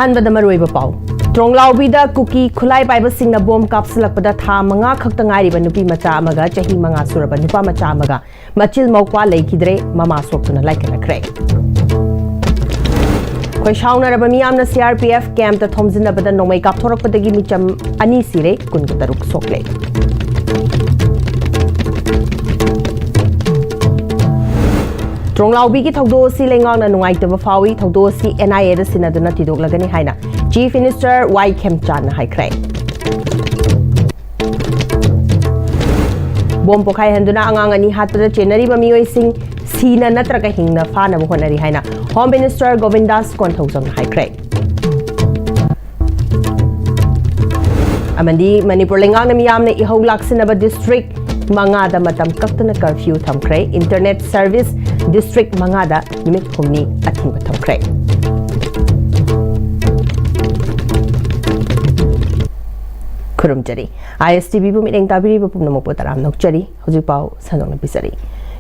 अहानबद मरुइब पाउ त्रोंगलाउबीदा कुकी खुलाई पाइब सिंगना बोम कापसलकपदा था मंगा खक्ता ngairiba nupi macha amaga chahi manga suraba nupa macha amaga machil mawpa leikidre mama soktuna laikana kre koi shauna raba miyamna CRPF camp ta thomjinabada nomai kapthorakpadagi micham ani sire kungutaruk sokle त्रोंगलाउबी की थौदो सी लेंगांगना नुंगाइतबा फावी थौदो सी NIA दा सिनादुना तिदोगलगनी हाइना chief minister Y Khemchand हाइख्रे bomb पोखाई हंदुना अंगांग अनि हातदा चेनरीबा मियोइसिंग सीना नत्रका हिंगना फानबा होनरी हाइना होम मिनिस्टर गोविंदास कोनथौजंग हाइख्रे अमंदी मणिपुर लेंगांगना मियामने इहौ लाक्सिनबा डिस्ट्रिक्ट मंगादा मतम कक्तना कर्फ्यू थमख्रे इंटरनेट सर्विस डिस्ट्रिक्ट मंगादा निमित हुमनी अथिंग थमख्रे खुरुमजरी ISTV बु मिलेंग ताबिरी बु पुनमो पोतराम नोकचरी हुजुपाव सनोंग पिसरी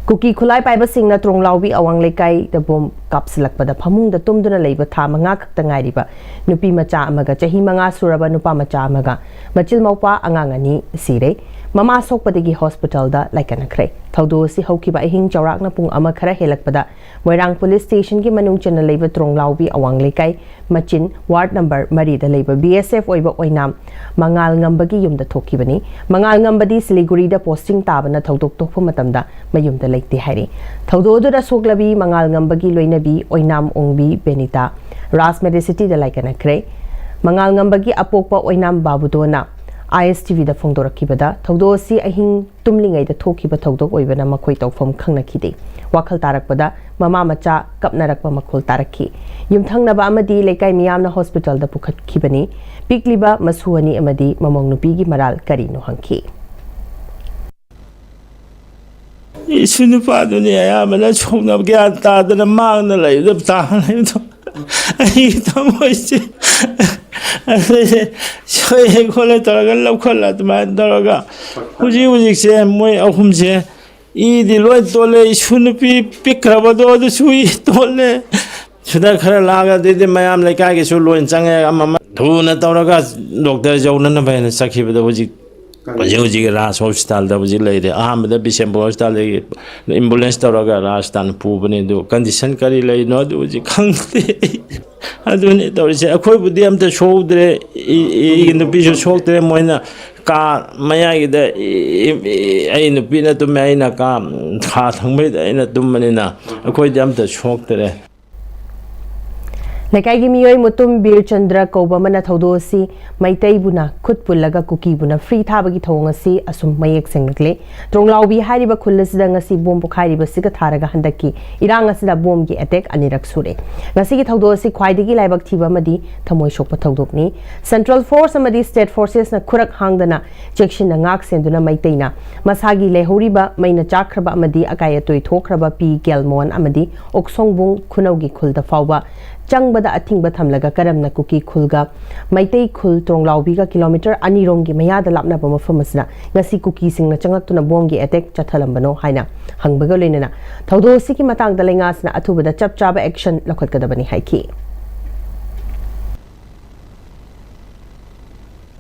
कुकी खुलाई पाइबा सिंगना त्रोंगलाउबी अवांग लेकाई द बोम कापसलकपदा फमुंग द तुमदुना लेबा था मंगा खक्ता ngairiba nupi macha amaga chahi manga suraba nupa macha amaga machil mawpa angangani sire mama sokpadagi hospital da laikana khre thaudo si haukiba ahing chawrakna pung ama khara helakpada moirang police station ki manung chana leiba tronglaubi awang lekai machin ward number 3 da leiba BSF oiba oinam mangal ngambagi yumda thokibani mangal ngambadi siliguri da posting tabana thaudok tokpha matamda mayum da leite hairi thaudo da soklabi mangal ngambagi loinabi oinam ongbi benita ras medicity da laikana khre mangal ngambagi apokpa oinam babudona ISTV da phongdorakibada thaudosi ahing tumlingai da thokiba thaudok oibana makoi tawfam khangnakide wakhal tarakpada mama macha kapnarakpa makhol tarakhi yumthangnaba amadi lekai miyamna hospital da pukhatkibani pikliba masuani amadi mamong nupi gi maral kari no hangki isunu paduni ayamana chongna gyan tadana mangna laida ta laida ai tamoisi 저희 콜레 돌아갈라 콜라 만 돌아가 후지후직세 뭐이 아훔세 이디 로이 돌레 수누피 삐크라바도 수이 돌레 수다 खरा लागा देदे मयाम लेकागे सु lion चांगे अमा धुना तौरगा doctor जौनन भएन सखिबदा हुजिक हुजिक रास hospital दा हुजिक लेदे अहमदा बिसेम्बो hospital ambulance तौरगा Rajasthan पुबने दो condition करी लेनो दो हुजिक खंगते अदुने तौरिसे अखोय बुदि अमते सोदरे नुपीसु सोक्तरे मोइना का मयागिदा आई नुपीना तुम आइना का खा थंगबैदा आइना तुमनिना अखोय दि अमते सोक्तरे लेकाई की मियोई मुतुम बीर चंद्र कौबमना थौदोसी मैतई बुना खुद पुल्लगा कुकी बुना free थाबगी थोंगसी assume मयेक सेंगले त्रोंगलाउबी हारिबा खुल्लसिदा ngasi bom pokhairiba siga tharaga handaki irang asida bom gi attack anirak sure ngasi gi thaudosi khwaidagi laibak thiba madi thamoi sokpa thaudokni central force amadi state forces na khurak hangdana chekshin na ngak senduna maiteina masagi lehoriba maina chakraba amadi akaya toi thokraba pi gelmon amadi oksongbung khunaugi khulda fawba चंगबदा अथिंगबा थमलगा करमना कुकी खुलगा मैतई खुल त्रोंगलाउबीगा kilometre अनिरोंगी मयादा लापनाबा मफमसना ngasi कुकी सिंगना चंगक्तुना बोंगी अटैक चथलंबनो हाइना हंगबगा लेनेना थौदोसी की मतांगदा लेंगासना अथुबदा चपचाबा एक्शन लखतकदबनी हाइकी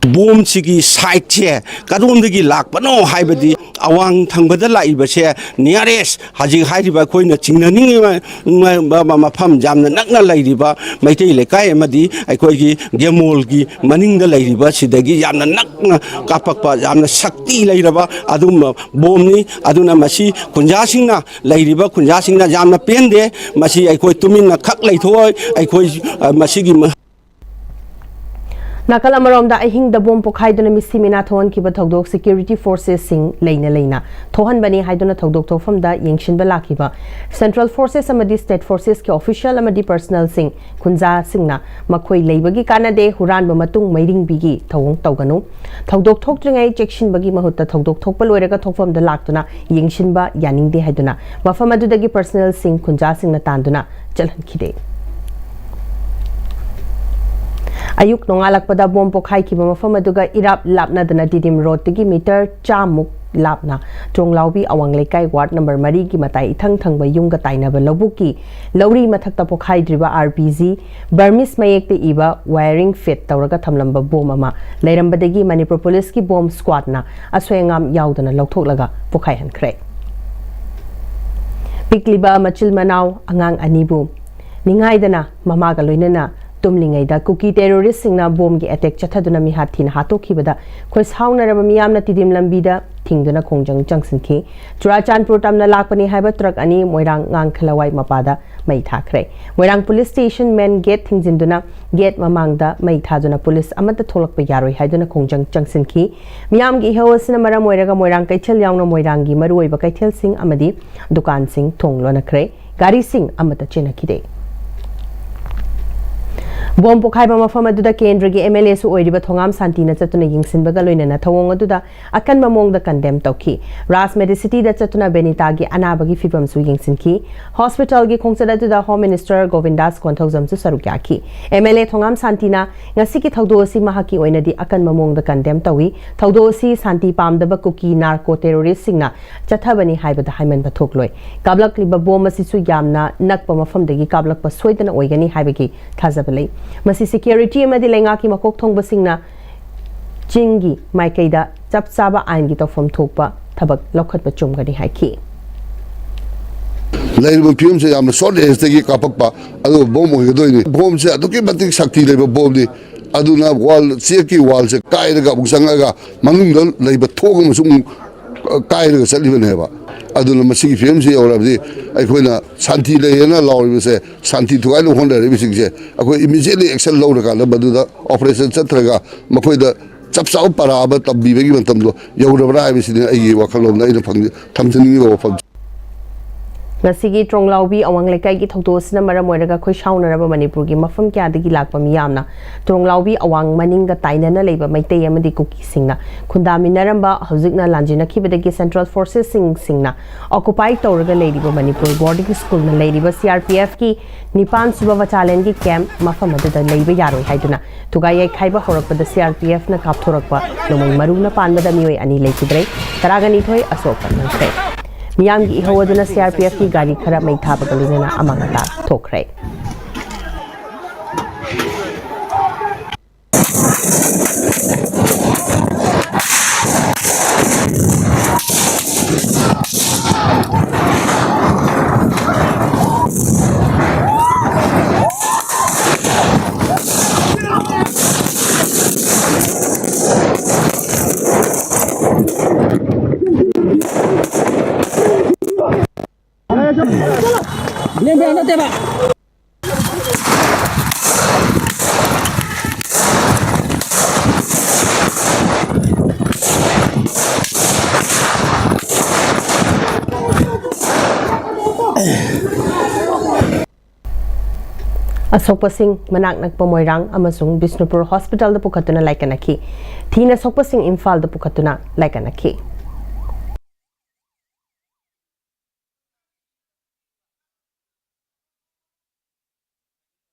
बोम सिगी साइड से कदोंदगी लाकपनो हाइबदी अवांग थंगबदा लाइबसे नियरेस्ट हाजि हाइरिबा खोइना चिंगननिंग मफम जामना नकना लाइरिबा मैतै लेकाय अमदी अखोइगी गेमोलगी मनिंगदा लाइरिबा सिदगी यामना नकना कापकपा यामना शक्ति लाइरबा अदुम बोमनी अदुना मसी खुंजासिंगना लाइरिबा खुंजासिंगना यामना पेंदे मसी अखोइ तुमिनना खक लाइथोय अखोइ मसीगी नाकल अमरोमदा अहिंग द बोम पोखाइदुना मिसी मिना थोन की बथौदोक सिक्योरिटी फोर्सेस सिंग लेना थोहन बनी हाइदुना थौदोक थोफम दा यंगशिन बलाकीबा सेंट्रल फोर्सेस अमदी स्टेट फोर्सेस के ऑफिशियल अमदी पर्सनल सिंग खुंजा सिंगना मखोई लेबगी कानादे हुरान बमतुंग मैरिंग बिगी थौंग तौगनु थौदोक थोक्ट्रिंगै चेक्शिन बगी महुत्ता थौदोक थोकप लोइरगा थोफम दा लाक्तुना यंगशिन बा यानिंगदे हाइदुना मफम अदुदगी पर्सनल सिंग खुंजा सिंगना तांदुना चलहनखिदे अयुक नोंगालकपदा बोम पोखाई की मफम अदुगा इराप लापनादना दिदिम रोड तगी मीटर चामुक लापना चोंगलाउबी अवांग लेकाई वार्ड नंबर 3 की मताई इथंग थंगबा युंगा ताइनबा लौबुकी लौरी मथक्ता पोखाइद्रिबा आरपीजी बर्मिस मयेक्ते इबा वायरिंग फिट तौरगा थमलंबा बोम अमा लेरंबदगी मणिपुर पुलिस की बोम स्क्वाडना असोयंगाम याउदना लौथोकलगा पोखाइहनख्रे पिकलिबा मचिल मनाव अंगांग अनिबु निंगाइदना ममागा लोइनना तुमलिंगैदा कुकी टेररिस्ट सिंगना बोम की अटैक चथदुना मिहाथीना हातोखिबदा खोइ साउनरबा मियामना तिदिम लंबीदा थिंगदुना खोंजंग चंगसिनखि चुराचानपुर तमना लाकपनी हाइबा ट्रक अनि मोइरांग ngang मपादा मई थाखरे Moirang police station main gate थिंगजिनदुना गेट ममांगदा मई थादुना पुलिस अमत थोलकप यारोय हाइदुना खोंजंग चंगसिनखि मियामगी इहवसना मरा मोइरागा मोइरांग कैथेल यावना मोइरांगी मरुओइबा कैथेल सिंग अमदी दुकान सिंग थोंगलोनखरे गाड़ी सिंग अमत चेनखिदे बोम पोखाइबा मफम अदुदा केंद्र की एमएलए सु ओइरिबा थोंगाम शांतिना चतुना यिंगसिनबगा लोइनना थवोंग अदुदा अकन ममोंगदा कंडेम तौखि रास मेडिसिटी दा चतुना बेनिता की अनाबगी फिबम सु यिंगसिनखि हॉस्पिटल की खोंगचद अदुदा होम मिनिस्टर गोविंदास कोंथौजम सु सरुक्याखि एमएलए थोंगाम शांतिना ngasi की थौदोसी महाकी ओइनदी अकन ममोंगदा कंडेम तौई थौदोसी शांति पामदबा कुकी नार्को टेररिस्ट सिंगना चथबनी हाइबदा हाइमनबा थोकलोय काबलकलिबा बोम असिसु यामना नकपा मफमदगी काबलकपा सोइदना ओइगनी हाइबगी थाजबलै मसी सिक्योरिटी अमदी लेंगा की मकोक थोंग बसिंगना चिंगी माइकैदा चप चाबा आइन की तौफम थोकपा थबक लौखतपा चुमगनी हाइखि लेरिबा फिल्म से यामना शॉर्ट एज तगी कापकपा अदो बोम होगदोइनि बोम से अदुके मतिक शक्ति लेबा बोमनि अदुना वाल चेकी वाल से कायरगा बुसंगागा मनुंगल लेबा थोग मसुम कायरगा चलिबनेबा अदुना मसिगी फिल्म से औरबदि अखोइना शांति लेना लाउरिबसे शांति थुगाइलो होनदरिबिसिंगसे अखोइ इमीडिएटली एक्शन लौरगा बदुदा ऑपरेशन चत्रगा मखोइदा चपचाव पराबा तब्बीबगी मतमदो यौरबरा हाइबिसिनि अइगी वखलोमना इन फंग थमजनिगो वफम ngasi tronglaubi awang lekai ki thotosna mara moiraga khoi shaunaraba manipur gi mafam kya dagi lakpa miyamna tronglaubi awang maninga tainana leiba maitei amadi kuki singna khundaminaramba hojikna lanjina khibadagi central forces singna occupy tawraga leiba manipur boarding school na leiba crpf ki nipan suba wachalen gi camp mafam adada leiba yaroi haiduna tugai khaiba horakpada crpf na kapthorakpa lomai maruna panbada mioi ani leikidre taragani thoi asokan nangse मियाम की इहवदुना CRPF की गाड़ी खरा मई थाबगा लोइनना अमांगता थोखरे असोकप सिंह मनाक नकप मोइरांग अमसुंग Bishnupur hospital द पुखतुना लाइकनखि थीन असोकप सिंह इम्फाल द पुखतुना लाइकनखि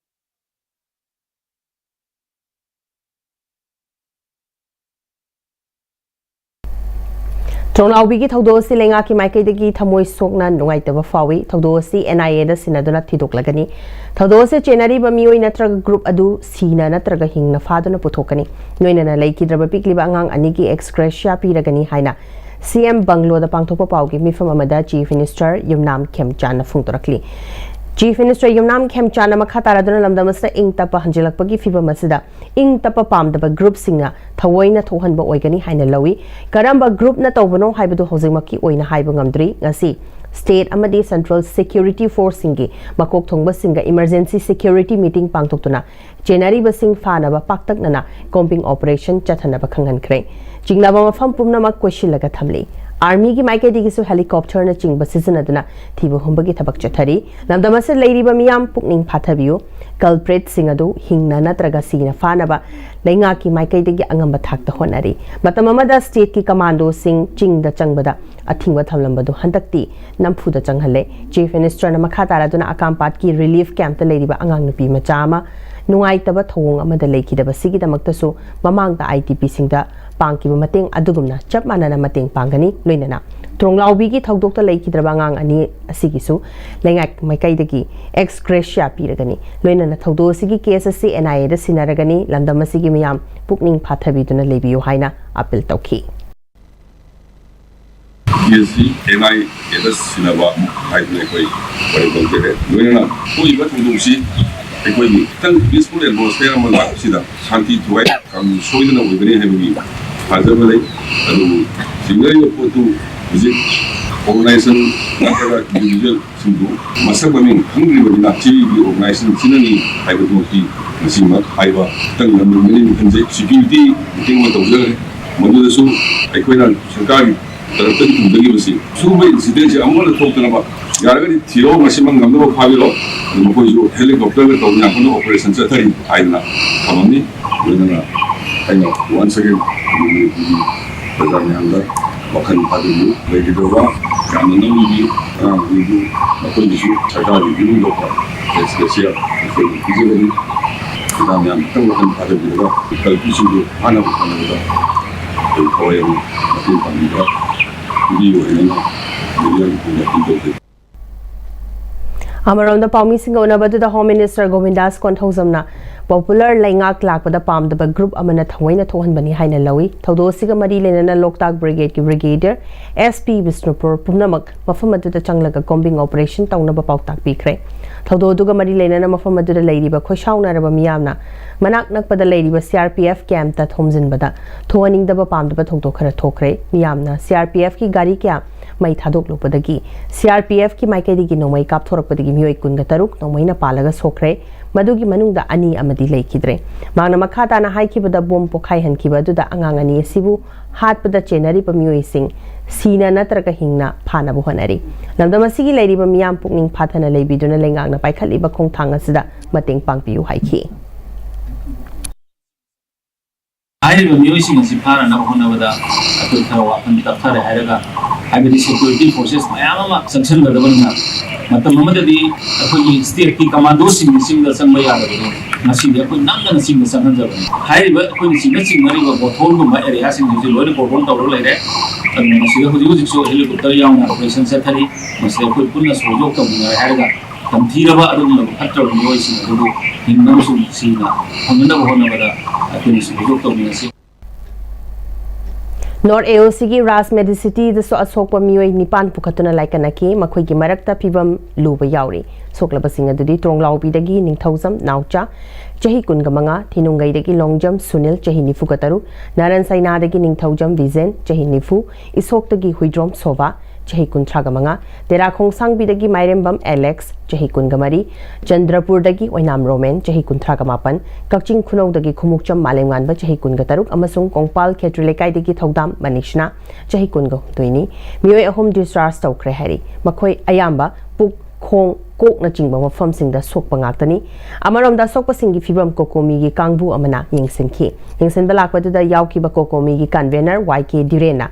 Tronglaubi ki thaudosi lenga ki maikaidagi thamoi sokna nungaitaba fawi thaudosi NIA da sinaduna thidoklagani thaudosi chenari ba mioi natraga group adu sina natraga hingna faduna puthokani noinana leikidraba pikliba angang ani ki ex gratia piragani haina CM Banglo da pangthokpa paugi mifam amada Chief Minister Yumnam Khemchan na phungtorakli Chief Minister Yumnam Khemchan na makha taraduna lamdamasna ing tapa hanjilakpagi fibam asida ing tapa pamdaba group singa thawoina thohanba oigani haina lawi karamba group na tawbano haibadu hojingmaki oina haiba ngamdri ngasi state amadi central security force singi makok thongba singa emergency security meeting pangthoktuna January basing fanaba paktaknana combing operation chathanaba khangankhre jingnaba mafam pumnamak kweshilaga thamli Army की माइके दिगिसु helicopter न चिंग बसिजनदुना थीबो हुंबगी थबक चथरी लमदमसे लेरिबा मियाम पुकनिंग फाथबियो कल्प्रेट सिंगदु हिंगना नत्रगा सीना फानबा लेंगा की माइके दिगी अंगम थाकता होनरी मतममदा स्टेट की कमांडो सिंग चिंग द चंगबदा अथिंगवा थमलंबदु हंदक्ति नमफुदा चंगहले चीफ मिनिस्टर न मखा तारादुना अकामपाट की रिलीफ कैंप त लेरिबा अंगांग नुपी मचामा ꯅꯨꯡꯉꯥꯏꯇꯕ ꯊꯧꯑꯣꯡ ꯑꯃꯗ ꯂꯩꯈꯤꯗꯕꯁꯤꯒꯤꯗꯃꯛꯇꯁꯨ ꯃꯃꯥꯡꯗ ITP-ꯁꯤꯡꯗ ꯄꯥꯡꯈꯤꯕ ꯃꯇꯦꯡ ꯑꯗꯨꯒꯨꯝꯅ ꯆꯞ ꯃꯥꯟꯅꯅ ꯃꯇꯦꯡ ꯄꯥꯡꯒꯅꯤ ꯂꯣꯏꯅꯅ ꯇ꯭ꯔꯣꯡꯂꯥꯎꯕꯤꯒꯤ ꯊꯧꯗꯣꯛꯇ ꯂꯩꯈꯤꯗ꯭ꯔꯕ ꯑꯉꯥꯡ ꯑꯅꯤ ꯑꯁꯤꯒꯤꯁꯨ ꯂꯩꯉꯥꯛ ꯃꯥꯏꯀꯩꯗꯒꯤ ꯑꯦꯛꯁ ꯒ꯭ꯔꯦꯁꯤꯌꯥ ꯄꯤꯔꯒꯅꯤ ꯂꯣꯏꯅꯅ ꯊꯧꯗꯣꯛ ꯑꯁꯤꯒꯤ ꯀꯦꯁ ꯑꯁꯤ NIA-ꯗ ꯁꯤꯟꯅꯔꯒꯅꯤ ꯂꯝꯗꯝ ꯑꯁꯤꯒꯤ ꯃꯤꯌꯥꯝ ꯄꯨꯛꯅꯤꯡ ꯐꯥꯊꯕꯤꯗꯨꯅ ꯂꯩꯕꯤꯌꯨ ꯍꯥꯏꯅ ꯑꯄꯤꯜ ꯇꯧꯈꯤ NIA-ꯗ ꯁꯤꯟꯅꯕ ꯍꯥꯏꯗꯨꯅ ꯑꯩꯈꯣꯏ ꯋꯥꯔꯦꯞ ꯂꯧꯖꯔꯦ ꯂꯣꯏꯅꯅ ꯊꯣꯛꯏꯕ ꯊꯧꯗꯣꯛꯁꯤ ꯑꯩꯈꯣꯏꯒꯤ ꯈꯤꯇꯪ ꯄꯤꯁꯐꯨꯜ ꯑꯦꯠꯃꯣꯁꯐꯤꯌꯔ ꯑꯃ ꯂꯥꯛꯄꯁꯤꯗ ꯁꯥꯟꯇꯤ ꯊꯨꯒꯥꯏ ꯁꯣꯏꯗꯅ ꯑꯣꯏꯒꯅꯤ ꯍꯥꯏꯕꯒꯤ ꯊꯥꯖꯕ ꯂꯩ ꯑꯗꯨꯕꯨ ꯆꯤꯡꯅꯔꯤꯕ ꯄꯣꯠꯇꯨ ꯍꯧꯖꯤꯛ ꯑꯣꯔꯒꯅꯥꯏꯖꯦꯁꯟ ꯅꯠꯇ꯭ꯔꯒ ꯏꯟꯗꯤꯕꯤꯖꯨꯋꯦꯜꯁꯤꯡꯗꯨ ꯃꯁꯛ ꯃꯃꯤꯡ ꯈꯪꯗ꯭ꯔꯤꯕꯅꯤꯅ ꯁꯤꯒꯤ ꯑꯣꯔꯒꯅꯥꯏꯖꯦꯁꯟ ꯁꯤꯅꯅꯤ ꯍꯥꯏꯕꯗꯨꯃꯛꯇꯤ ꯉꯁꯤꯃꯛ ꯍꯥꯏꯕ ꯈꯤꯇꯪ ꯉꯝꯃꯤꯕꯅꯤ ꯈꯟꯖꯩ ꯁꯦꯀ꯭ꯌꯨꯔꯤꯇꯤ ꯃꯇꯦꯡ ꯑꯃ ꯇꯧꯖꯔꯦ ꯃꯗꯨꯗꯁꯨ ꯑꯩꯈꯣꯏꯅ ꯁꯔꯀꯥꯔꯒꯤ ꯇꯔꯞꯇꯒꯤ ꯊꯝꯖꯈꯤꯕꯁꯤ ꯁꯤꯒꯨꯝꯕ ꯏꯟꯁꯤꯗꯦꯟꯁꯤ ꯑꯃꯨꯛ ꯍꯟꯅ ꯊꯣꯛꯇꯅꯕ ꯌꯥꯔꯒꯗꯤ ꯊꯤꯔꯣ ꯃꯁꯤꯃꯛ ꯉꯝꯅꯕ ꯐꯥꯕꯤꯔꯣ ꯑꯗꯨ ꯃꯈꯣꯏꯁꯨ ꯍꯦꯂꯤꯀꯣꯞꯇꯔꯒ ꯇꯧꯗꯨꯅ ꯑꯩꯈꯣꯏꯅ ꯑꯣꯄꯔꯦꯁꯟ ꯆꯠꯊꯔꯤ ꯍꯥꯏꯗꯅ ꯊꯝꯃꯝꯃꯤ ꯂꯣꯏꯅꯅ ꯑꯩꯅ ꯋꯥꯟꯁ ꯑꯒꯦꯟ ꯃꯅꯤꯄꯨꯔꯒꯤ ꯄ꯭ꯔꯖꯥ ꯃꯌꯥꯝꯗ ꯋꯥꯈꯜ ꯐꯥꯗꯕꯤꯌꯨ ꯂꯩꯒꯗꯕ ꯌꯥꯝꯅ ꯅꯧꯔꯤꯕꯤ ꯑꯉꯥꯡꯁꯤꯡꯗꯨ ꯃꯈꯣꯏꯒꯤꯁꯨ ꯁꯔꯀꯥꯔꯒꯤ ꯄꯤꯅꯤꯡꯗꯧꯕ ꯑꯦꯛꯁꯄ꯭ꯔꯦꯁꯤꯌꯥ ꯑꯩꯈꯣꯏꯅ ꯄꯤꯖꯒꯅꯤ ꯄ꯭ꯔꯖꯥ ꯃꯌꯥꯝ ꯈꯤꯇꯪ ꯋꯥꯈꯜ ꯐꯥꯗꯕꯤꯔꯒ ꯀꯜꯄꯤꯁꯤꯡꯗꯨ ꯐꯥꯅꯕ ꯍꯣꯠꯅꯕꯗ ꯑꯩꯈꯣꯏ ꯊꯋꯥꯏ ꯌꯥꯎꯅ ꯃꯇꯦꯡ ꯄꯥꯡꯕꯤꯕ ꯄꯤꯕꯤꯌꯨ ꯍꯥꯏꯅ ꯃꯤডিয়াꯒꯤ ꯑꯄꯤꯜ ꯇꯧꯖꯩ ꯑꯃꯔꯣꯝꯗ ꯄꯥꯎꯃꯤꯁꯤꯡꯒ ꯎꯅꯕꯗꯨꯗ ꯍꯣꯝ ꯃꯤꯅꯤꯁꯇꯔ ꯒꯣꯕꯤꯟꯗꯥꯁ ꯀꯣꯟꯊꯧꯖꯝꯅ ꯄꯣꯄꯨꯂꯔ ꯂꯩꯉꯥꯛ ꯂꯥꯛꯄꯗ ꯄꯥꯝꯗꯕ ꯒ꯭ꯔꯨꯞ ꯑꯃꯅ ꯊꯑꯣꯏꯅ ꯊꯣꯛꯍꯟꯕꯅꯤ ꯍꯥꯏꯅ ꯂꯧꯏ ꯊꯧꯗꯣꯛ ꯑꯁꯤꯒ ꯃꯔꯤ ꯂꯩꯅꯅ ꯂꯣꯛꯇꯥꯛ ꯕ꯭ꯔꯤꯒꯦꯗꯀꯤ ꯕ꯭ꯔꯤꯒꯦꯗꯤꯌꯔ SP ꯕꯤꯁꯅꯨꯄꯨꯔ ꯄꯨꯝꯅꯃꯛ ꯃꯐꯝ ꯑꯗꯨꯗ ꯆꯪꯂꯒ ꯀꯣꯝꯕꯤꯡ ꯑꯣꯄꯔꯦꯁꯟ ꯇꯧꯅꯕ ꯄꯥꯎꯇꯥꯛ ꯄꯤꯈ꯭ꯔꯦ ꯊꯧꯗꯣꯛ ꯑꯗꯨꯒ ꯃꯔꯤ ꯂꯩꯅꯅ ꯃꯐꯝ ꯑꯗꯨꯗ ꯂꯩꯔꯤꯕ ꯈꯣꯏꯁꯥꯎꯅꯔꯕ ꯃꯤꯌꯥꯝꯅ ꯃꯅꯥꯛ ꯅꯛꯄꯗ ꯂꯩꯔꯤꯕ CRPF ꯀꯦꯝꯞꯇ ꯊꯣꯝꯖꯤꯟꯕꯗ ꯊꯣꯛꯍꯟꯅꯤꯡꯗꯕ ꯄꯥꯝꯗꯕ ꯊꯧꯗꯣꯛ ꯈꯔ ꯊꯣꯛꯈ꯭ꯔꯦ ꯃꯤꯌꯥꯝꯅ CRPFꯀꯤ ꯒꯥꯔꯤ ꯀꯌꯥ ꯃꯩ ꯊꯥꯗꯣꯛꯂꯨꯕꯗꯒꯤ CRPFꯀꯤ ꯃꯥꯏꯀꯩꯗꯒꯤ ꯅꯣꯡꯃꯩ ꯀꯥꯞꯊꯣꯔꯛꯄꯗꯒꯤ ꯃꯤꯑꯣꯏ 26 ꯅꯣꯡꯃꯩꯅ ꯄꯥꯜꯂꯒ ꯁꯣꯛꯈ꯭ꯔꯦ ꯃꯗꯨꯒꯤ ꯃꯅꯨꯡꯗ 2 ꯑꯃꯗꯤ ꯂꯩꯈꯤꯗ꯭ꯔꯦ ꯃꯥꯡꯅ ꯃꯈꯥ ꯇꯥꯅ ꯍꯥꯏꯈꯤꯕꯗ ꯕꯣꯝ ꯄꯣꯈꯥꯏꯍꯟꯈꯤꯕ ꯑꯗꯨꯗ ꯑꯉꯥꯡ ꯑꯅꯤ ꯑꯁꯤꯕꯨ ꯍꯥꯠꯄꯗ ꯆꯦꯟꯅꯔꯤꯕ ꯃꯤꯑꯣꯏꯁꯤꯡ ꯁꯤꯅ ꯅꯠꯇ꯭ꯔꯒ ꯍꯤꯡꯅ ꯐꯥꯅꯕ ꯍꯣꯠꯅꯔꯤ ꯂꯝꯗꯝ ꯑꯁꯤꯒꯤ ꯂꯩꯔꯤꯕ ꯃꯤꯌꯥꯝ ꯄꯨꯛꯅꯤꯡ ꯐꯥꯊꯅ ꯂꯩꯕꯤꯗꯨꯅ ꯂꯩꯉꯥꯛꯅ ꯄꯥꯏꯈꯠꯂꯤꯕ ꯈꯣꯡꯊꯥꯡ ꯑꯁꯤꯗ ꯃꯇꯦꯡ ꯄꯥꯡꯕꯤꯌꯨ ꯍꯥꯏꯈꯤ ꯍꯥꯏꯔꯤꯕ ꯃꯤꯑꯣꯏꯁꯤꯡ ꯑꯁꯤ ꯐꯥꯅꯅꯕ ꯍꯣꯠꯅꯕꯗ ꯑꯩꯈꯣꯏ ꯈꯔ ꯋꯥꯈꯜ ꯇꯞꯊꯔꯦ ꯍꯥꯏꯔꯒ ꯍꯥꯏꯕꯗꯤ ꯁꯦꯀ꯭ꯌꯨꯔꯤꯇꯤ ꯐꯣꯔꯁꯦꯁ ꯃꯌꯥꯝ ꯑꯃ ꯆꯪꯁꯤꯟꯒꯗꯕꯅꯤꯅ ꯃꯇꯝ ꯑꯃꯗꯗꯤ ꯑꯩꯈꯣꯏꯒꯤ ꯁ꯭ꯇꯦꯠꯀꯤ ꯀꯃꯥꯟꯗꯣꯁꯤꯡꯒꯤ ꯆꯤꯡꯗ ꯆꯪꯕ ꯌꯥꯗꯕꯗꯣ ꯉꯁꯤꯗꯤ ꯑꯩꯈꯣꯏ ꯅꯝꯗꯅ ꯆꯤꯡꯗ ꯆꯪꯍꯟꯖꯕꯅꯤ ꯍꯥꯏꯔꯤꯕ ꯑꯩꯈꯣꯏꯅ ꯆꯤꯡꯅꯔꯤꯕ ꯕꯣꯊꯣꯜꯒꯨꯝꯕ ꯑꯦꯔꯤꯌꯥꯁꯤꯡꯁꯤ ꯂꯣꯏꯅ ꯀꯣꯔꯗꯣꯟ ꯇꯧꯔꯒ ꯂꯩꯔꯦ ꯑꯗꯨꯅ ꯃꯁꯤꯗ ꯍꯧꯖꯤꯛꯁꯨ ꯍꯦꯂꯤꯀꯣꯞꯇꯔ ꯌꯥꯎꯅ ꯑꯣꯄꯔꯦꯁꯟ ꯆꯠꯊꯔꯤ ꯃꯁꯤꯗ ꯑꯩꯈꯣꯏ ꯄꯨꯟꯅ ꯁꯍꯣꯖꯣꯛ ꯇꯧꯃꯤꯟꯅꯔꯦ ꯍꯥꯏꯔꯒ ꯇꯝꯊꯤꯔꯕ ꯑꯗꯨꯒꯨꯝꯂꯕ ꯐꯠꯇ꯭ꯔꯕ ꯃꯤꯑꯣꯏꯁꯤꯡ ꯑꯗꯨꯕꯨ ꯍꯤꯡꯅꯕꯁꯨ ꯁꯤꯅ ꯐꯪꯅꯅꯕ ꯍꯣꯠꯅꯕꯗ ꯑꯩꯈꯣꯏꯅ ꯁꯍꯣꯖꯣꯛ ꯇꯧꯃꯤꯟꯅꯁꯤ North AOCꯒꯤ ꯔꯥꯖꯃꯦꯗꯤꯁꯤꯇꯤꯗꯁꯨ ꯑꯁꯣꯛꯄ ꯃꯤꯑꯣꯏ 9 ꯄꯨꯈꯠꯇꯨꯅ ꯂꯥꯏꯀꯠꯅꯈꯤ ꯃꯈꯣꯏꯒꯤ ꯃꯔꯛꯇ ꯐꯤꯕꯝ ꯂꯨꯕ ꯌꯥꯎꯔꯤ ꯁꯣꯛꯂꯕꯁꯤꯡ ꯑꯗꯨꯗꯤ ꯇ꯭ꯔꯣꯡꯂꯥꯎꯕꯤꯗꯒꯤ ꯅꯤꯡꯊꯧꯖꯝ ꯅꯥꯎꯆꯥ ꯆꯍꯤ 15 ꯊꯤꯅꯨꯡꯒꯩꯗꯒꯤ ꯂꯣꯡꯖꯝ ꯁꯨꯅꯤꯜ ꯆꯍꯤ 93 ꯅꯥꯔꯟ ꯁꯩꯅꯥꯗꯒꯤ ꯅꯤꯡꯊꯧꯖꯝ ꯕꯤꯖꯦꯟ ꯆꯍꯤ 90 ꯏꯁꯣꯛꯇꯒꯤ ꯍꯨꯏꯗ꯭ꯔꯣꯝ ꯁꯣꯚꯥ ꯆꯍꯤ 35 ꯇꯦꯔꯥꯈꯣꯡꯁꯥꯡꯕꯤꯗꯒꯤ ꯃꯥꯏꯔꯦꯝꯕꯝ ꯑꯦꯂꯦꯛꯁ ꯆꯍꯤ 23 ꯆꯟꯗ꯭ꯔꯄꯨꯔꯗꯒꯤ ꯑꯣꯏꯅꯥꯝ ꯔꯣꯃꯦꯟ ꯆꯍꯤ 38 ꯀꯛꯆꯤꯡ ꯈꯨꯅꯧꯗꯒꯤ ꯈꯨꯃꯨꯛꯆꯝ ꯃꯥꯂꯦꯝꯉꯥꯟꯕ ꯆꯍꯤ 23 ꯑꯃꯁꯨꯡ ꯀꯣꯡꯄꯥꯜ ꯈꯦꯇ꯭ꯔꯤ ꯂꯩꯀꯥꯏꯗꯒꯤ ꯊꯧꯗꯥꯝ ꯃꯅꯤꯁꯅꯥ ꯆꯍꯤ 19ꯅꯤ ꯃꯤꯑꯣꯏ 3 ꯗꯤꯁꯆꯥꯔꯖ ꯇꯧꯈ꯭ꯔꯦ ꯍꯥꯏꯔꯤ ꯃꯈꯣꯏ ꯑꯌꯥꯝꯕ ꯄꯨꯛ ꯈꯣꯡ ꯀꯣꯛꯅꯆꯤꯡꯕ ꯃꯐꯝꯁꯤꯡꯗ ꯁꯣꯛꯄ ꯉꯥꯛꯇꯅꯤ ꯑꯃꯔꯣꯝꯗ ꯑꯁꯣꯛꯄꯁꯤꯡꯒꯤ ꯐꯤꯕꯝ ꯀꯣꯀꯣꯃꯤꯒꯤ ꯀꯥꯡꯕꯨ ꯑꯃꯅ ꯌꯦꯡꯁꯤꯟꯈꯤ ꯌꯦꯡꯁꯤꯟꯕ ꯂꯥꯛꯄꯗꯨꯗ ꯌꯥꯎꯈꯤꯕ ꯀꯣꯀꯣꯃꯤꯒꯤ ꯀꯟꯚꯦꯅꯔ YK ꯗꯤꯔꯦꯟꯅ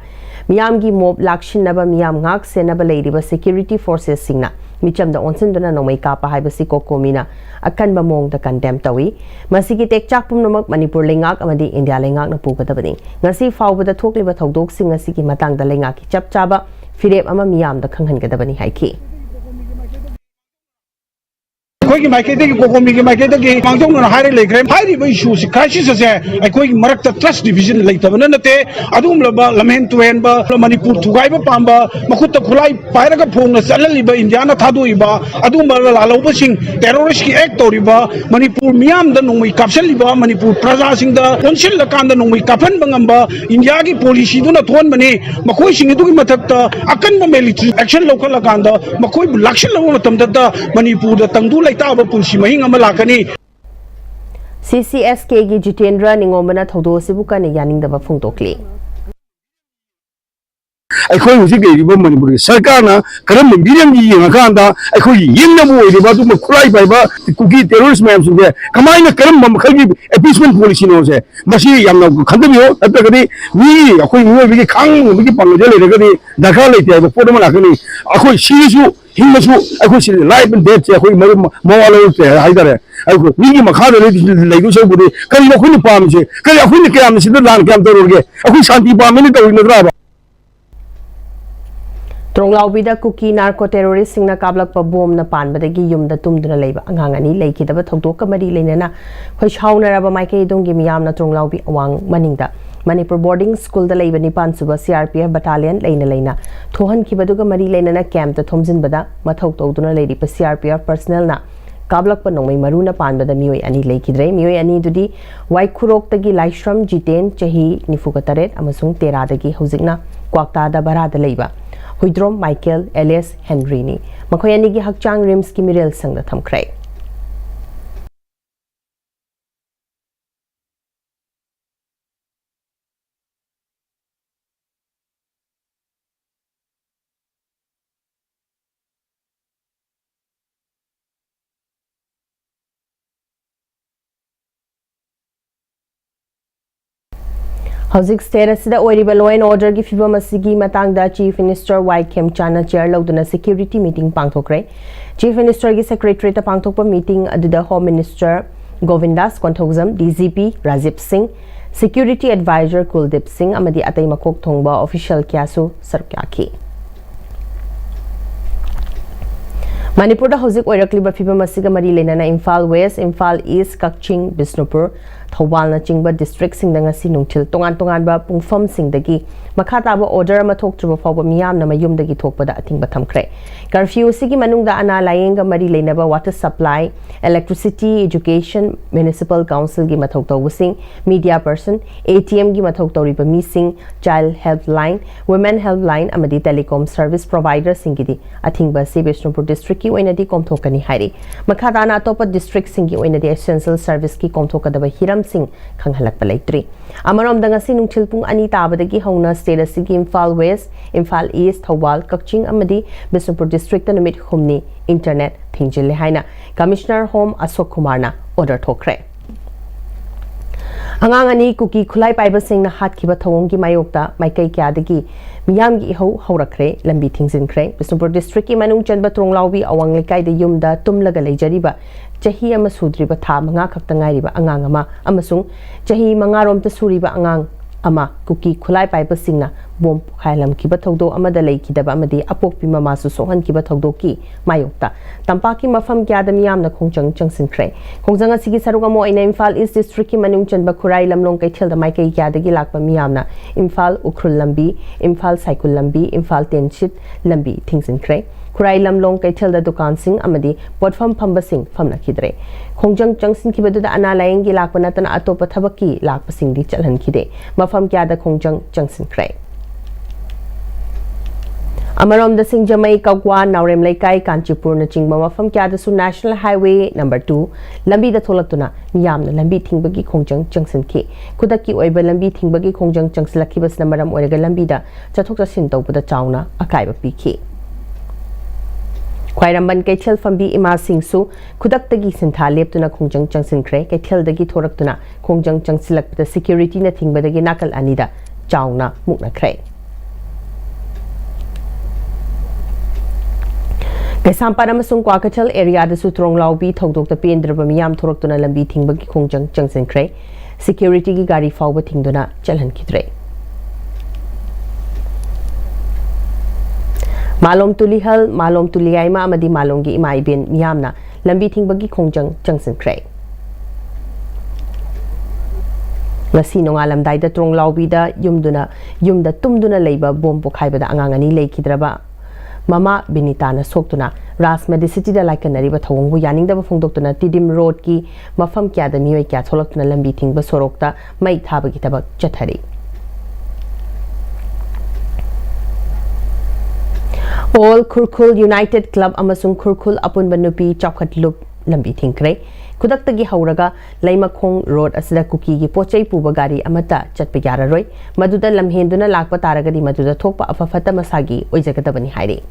ꯃꯤꯌꯥꯝꯒꯤ ꯃꯣꯞ ꯂꯥꯛꯁꯤꯟꯅꯕ ꯃꯤꯌꯥꯝ ꯉꯥꯛ ꯁꯦꯟꯅꯕ ꯂꯩꯔꯤꯕ ꯁꯦꯀ꯭ꯌꯨꯔꯤꯇꯤ ꯐꯣꯔꯁꯦꯁꯁꯤꯡꯅ ꯃꯤꯆꯝꯗ ꯑꯣꯟꯁꯤꯟꯗꯨꯅ ꯅꯣꯡꯃꯩ ꯀꯥꯞꯄ ꯍꯥꯏꯕꯁꯤ ꯀꯣꯀꯣꯃꯤꯅ ꯑꯀꯟꯕ ꯃꯑꯣꯡꯗ ꯀꯟꯗꯦꯝ ꯇꯧꯏ ꯃꯁꯤꯒꯤ ꯇꯦꯛꯆꯥꯛ ꯄꯨꯝꯅꯃꯛ ꯃꯅꯤꯄꯨꯔ ꯂꯩꯉꯥꯛ ꯑꯃꯗꯤ ꯏꯟꯗꯤꯌꯥ ꯂꯩꯉꯥꯛꯅ ꯄꯨꯒꯗꯕꯅꯤ ꯉꯁꯤ ꯐꯥꯎꯕꯗ ꯊꯣꯛꯂꯤꯕ ꯊꯧꯗꯣꯛꯁꯤꯡ ꯑꯁꯤꯒꯤ ꯃꯇꯥꯡꯗ ꯂꯩꯉꯥꯛꯀꯤ ꯆꯞ ꯆꯥꯕ ꯐꯤꯔꯦꯞ ꯑꯃ ꯃꯤꯌꯥꯝꯗ ꯈꯪꯍꯟꯒꯗꯕꯅꯤ ꯍꯥꯏꯈꯤ ꯑꯩꯈꯣꯏꯒꯤ ꯃꯥꯏꯀꯩꯗꯒꯤ ꯀꯣꯀꯣꯃꯤꯒꯤ ꯃꯥꯏꯀꯩꯗꯒꯤ ꯃꯥꯡꯖꯧꯅꯅ ꯍꯥꯏꯔ ꯂꯩꯈ꯭ꯔꯦ ꯍꯥꯏꯔꯤꯕ ꯏꯁꯨꯁꯤ ꯀ꯭ꯔꯥꯏꯁꯤꯁ ꯑꯁꯦ ꯑꯩꯈꯣꯏꯒꯤ ꯃꯔꯛꯇ ꯇ꯭ꯔꯁ ꯗꯤꯚꯤꯖꯟ ꯂꯩꯇꯕꯅ ꯅꯠꯇꯦ ꯑꯗꯨꯒꯨꯝꯂꯕ ꯂꯝꯍꯦꯟ ꯇꯨꯍꯦꯟꯕ ꯃꯅꯤꯄꯨꯔ ꯊꯨꯒꯥꯏꯕ ꯄꯥꯝꯕ ꯃꯈꯨꯠꯇ ꯈꯨꯠꯂꯥꯏ ꯄꯥꯏꯔꯒ ꯐꯣꯡꯅ ꯆꯠꯍꯜꯂꯤꯕ ꯏꯟꯗꯤꯌꯥꯅ ꯊꯥꯗꯣꯛꯏꯕ ꯑꯗꯨꯒꯨꯝꯕ ꯂꯥꯜꯍꯧꯕꯁꯤꯡ ꯇꯦꯔꯣꯔꯤꯁꯀꯤ ꯑꯦꯛ ꯇꯧꯔꯤꯕ ꯃꯅꯤꯄꯨꯔ ꯃꯤꯌꯥꯝꯗ ꯅꯣꯡꯃꯩ ꯀꯥꯞꯁꯤꯜꯂꯤꯕ ꯃꯅꯤꯄꯨꯔ ꯄ꯭ꯔꯖꯥꯁꯤꯡꯗ ꯑꯣꯟꯁꯤꯜꯂꯀꯥꯟꯗ ꯅꯣꯡꯃꯩ ꯀꯥꯞꯍꯟꯕ ꯉꯝꯕ ꯏꯟꯗꯤꯌꯥꯒꯤ ꯄꯣꯂꯤꯁꯤꯗꯨꯅ ꯊꯣꯛꯍꯟꯕꯅꯤ ꯃꯈꯣꯏꯁꯤꯡ ꯑꯗꯨꯒꯤ ꯃꯊꯛꯇ ꯑꯀꯟꯕ ꯃꯤꯂꯤꯇꯔꯤ ꯑꯦꯛꯁꯟ ꯂꯧꯈꯠꯂꯀꯥꯟꯗ ꯃꯈꯣꯏꯕꯨ ꯂꯥꯛꯁꯤꯜꯂꯕ ꯃꯇꯝꯗ ꯃꯅꯤꯄꯨꯔꯗ ꯇꯪꯗꯨ ꯂꯩꯇꯥꯕ ꯄꯨꯟꯁꯤ ꯃꯍꯤꯡ ꯑꯃ ꯂꯥꯛꯀꯅꯤ CCSKꯒꯤ ꯖꯤꯇꯦꯟꯗ꯭ꯔ ꯅꯤꯡꯉꯣꯝꯕꯅ ꯊꯧꯗꯣꯛ ꯑꯁꯤꯕꯨ ꯀꯟꯅ ꯌꯥꯅꯤꯡꯗꯕ ꯐꯣꯡꯗꯣꯛꯂꯤ ꯑꯩꯈꯣꯏ ꯍꯧꯖꯤꯛ ꯂꯩꯔꯤꯕ ꯃꯅꯤꯄꯨꯔꯒꯤ ꯁꯔꯀꯥꯔꯅ ꯀꯔꯝꯕ ꯃꯤꯔꯝꯒꯤ ꯌꯦꯡꯉꯀꯥꯟꯗ ꯑꯩꯈꯣꯏꯒꯤ ꯌꯦꯡꯅꯕ ꯑꯣꯏꯔꯤꯕ ꯑꯗꯨꯒꯨꯝꯕ ꯈꯨꯠꯂꯥꯏ ꯄꯥꯏꯕ ꯀꯨꯀꯤ ꯇꯦꯔꯣꯔꯤꯁ ꯃꯌꯥꯝꯁꯤꯡꯁꯦ ꯀꯔꯝꯕ ꯃꯈꯜꯒꯤ ꯑꯦꯄꯤꯁꯃꯦꯟ ꯄꯣꯂꯤꯁꯤꯅꯣꯁꯦ ꯃꯁꯤ ꯌꯥꯝꯅ ꯈꯟꯊꯕꯤꯌꯣ ꯅꯠꯇ꯭ꯔꯒꯗꯤ ꯑꯩꯈꯣꯏ ꯃꯤꯑꯣꯏꯕꯒꯤ ꯈꯥꯡꯕꯒꯤ ꯄꯥꯡꯒꯜꯁꯦ ꯂꯩꯔꯒꯗꯤ ꯗꯔꯀꯥꯔ ꯂꯩꯇꯦ ꯍꯥꯏꯕ ꯄꯣꯠ ꯑꯃ ꯂꯥꯛꯀꯅꯤ ꯑꯩꯈꯣꯏ ꯁꯤꯁꯨ हिंगसु अखोई से लाइफ एंड डेथ से अखोई मवालो से हाइदरे अखो मीगी मखाद लेगु से बुदे करी अखोई पाम से करी अखोई कयाम से लान कयाम तोरगे अखोई शांति पामे ने तोइ नद्रा Tronglaubi kuki narco terrorist singna kablak pa bom na pan badagi yumda tumduna leiba angang ani leikidaba thokdok ka mari leinana khoi shauna raba maike dongi miyam na Tronglaubi awang maningda Manipur boarding school da leiba nipan suba CRPF battalion leina thohan kibaduga mari leinana camp ta thomjin bada mathok tawduna leiri pa CRPF personnel na kablak pa nongmai maruna pan bada mioi ani leikidre mioi ani dudi waikhurok tagi laishram jiten chahi nifugataret amasung tera dagi hojikna kwakta da barada leiba Huidrom Michael Elias Henry ni makoyani gi hakchang rims ki mirel sangda thamkrai Houzik state asida oiriba law and order gi fibam asigi matang da Chief Minister Y Kem Chana chair lauduna security meeting pangthokre Chief Minister gi secretary ta pangthokpa meeting aduda Home Minister Govindas Konthogzam DGP Rajib Singh Security Advisor Kuldip Singh amadi atai makok thongba official kyasu sarkyaki Manipur da houzik oirakliba fibam asiga mari lenana Imphal West Imphal East Kakching Bisnupur Thawal na chingba district sing da ngasi nungthil tongan ba pungfam sing dagi makha taba order ma thokchuba fawba miyam na mayum dagi thokpa da athingba thamkhre curfew sigi manung da ana layenga mari leinaba water supply electricity education municipal council gi mathok tawsing media person ATM gi mathok tawriba mi sing child helpline women helpline amadi telecom service provider singidi athingba se Bishnupur district ki oina di komthokani hairi makha da na top district singi oina di essential service ki komthokadaba hiram Singh khanghalak palaitri amarom danga sinung chilpung ani tabadagi hauna state asigi Imphal West Imphal East Thawal Kakching amadi Bisnupur district ta numit humni internet thingjile haina Commissioner Home Ashok Kumar na order thokre angang ani kuki khulai paiba sing na hat khiba thawong gi mayokta maikai kya dagi miyam gi haurakre lambi thingjinkre Bisnupur district ki manung chanba Tronglaubi awang lekai de yumda tumlaga leijariba chahi ama sudriba tha manga khakta ngairiba angang ama amasung chahi manga rom ta suriba angang ama kuki khulai paiba singna bom khailam kiba thogdo amada leikidaba amadi apokpi mama su sohan kiba thogdo ki mayokta tampaki mafam kya da miyam na khongchang changsinkhre khongjanga sigi saruga mo ina Imphal East district ki manung chanba khurai lamlong kaithel da maikai kya dagi lakpa miyam na Imphal Ukhrul lambi Imphal Cycle lambi Imphal Tenchit lambi thingsinkhre Kurai lamlong kaithel da dukan sing amadi potfam phamba sing famna khidre khongjang changsin khibadu da ana layeng gi lakpa natana atopa thabaki lakpa sing di chalhan khide mafam kya da khongjang changsin khrai amarom da singjamai kagwa naurem laikai Kanchipur na chingba mafam kya da su national highway number 2 lambi da tholaktuna miyam na lambi thingbagi khongjang changsin khi kudaki oiba lambi thingbagi khongjang changsilakibas na maram oiraga lambi da chathok chasin tawbada chawna akaiba pikhi Khwairamban Kaithel Fambi Ima Singsu Kudaktagi Sintha Leptuna Khongjang Changsinkre Kaithel dagi thoraktuna Khongjang Changsilakpata security na thingbadagi nakal anida chawna muknakre Kaisampar amasung Kwakathal area da su Tronglaubi thogdokta pendraba miyam thoraktuna lambi thingbagi Khongjang Changsinkre security gi gari fawba thingduna chalhan khidre Malom tulihal, malom tuliyaima amadi malongi imai bin miyamna lambi thingbagi khongjang changsinkre ngasi nongalam daida Tronglaubi da yumda tumduna leiba bom pokhaiba da angang ani leikidraba mama binitana soktuna Rasmadi city da laikanariba thawongbu yaningdaba phongdoktuna Tidim road ki mafam kya da mioi kya tholaktuna lambi thingba sorokta mai thabagi tabak chathari All Kurkul United Club amasung Kurkul Apunba Nupi Chawkhat Loop lambi thingkre kudaktagi hauraga Laimakhong road asida kuki gi pochai puba gari amata chatpa yararoi maduda lamhenduna lakpa taragadi maduda thokpa afafata masagi oijagadabani hairi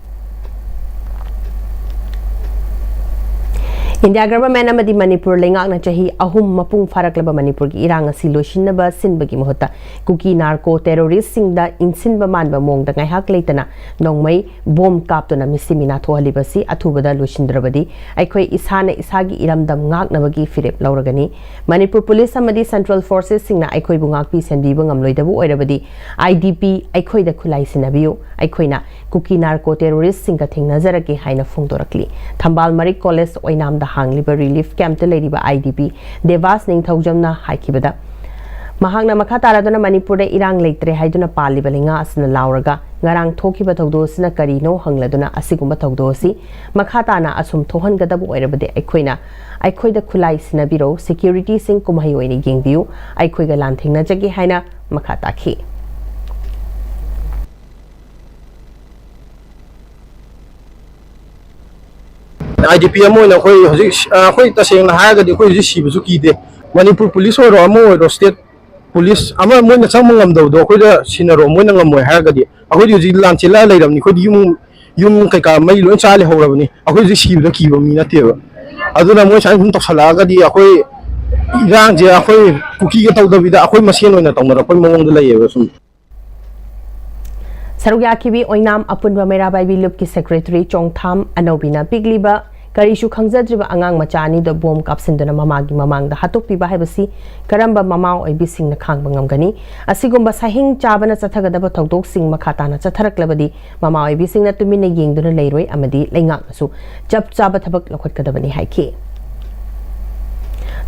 India government amadi Manipur lengakna chahi ahum mapung faraklaba Manipur gi irang asi loishinaba sinbagi mohota kuki narco terrorist singda insinba manba mongda ngai hak leitana nongmai bom kaptona misimina thohalibasi athubada loishindrabadi aikhoi isana isagi iramdam ngaknabagi firep lauragani Manipur police amadi central forces singna aikhoi bungakpi senbiba ngamloidabu oirabadi IDP aikhoi da khulai sinabiu aikhoina kuki narco terrorist singa thingnazarage haina phungdorakli Thambal Marik College oinamda hangliba relief camp te leiriba IDP Devas Ningthaujamna haikibada mahangna makha taraduna Manipur de irang leitre haiduna paliba linga asna lauraga ngarang thokiba thogdo sina karino hangladuna asigumba thogdo si makha tana asum thohan gadabu oirabade aikhoida khulai sina biro security sing kumhai oini yengbiu aikhoiga lanthingna jagi haina makha takhi IDP amoy na khoi taseng na haga di khoi ji sibu ki de Manipur police ro amoy ro state police ama moy na sang mangam do khoi da sinaro moy na ngamoy haga di akhoi ji lan chila leiram ni khoi yum kai ka mai lo cha le horabni akhoi ji sibu da ki ba mi na te ba aduna moy sang hum toksala ga di akhoi irang je akhoi kuki ga taw da bi da akhoi masien oina tawmara khoi mawong da leye sum Sarugya kibi oinam apunba merabai bilup ki secretary Chongtham Anobina Pigliba Karishu Khangzadriba Angang Machani the bomb kapsindana mamagi mamang the hatuk piba hebasi karamba mamao oibi sing na khang bangamgani asigumba sahing chabana chathagadaba thogdok sing makhatana chatharaklabadi mamao oibi sing na tumina yengduna leiroi amadi leingak nasu chap chaba thabak lokhatkadabani haiki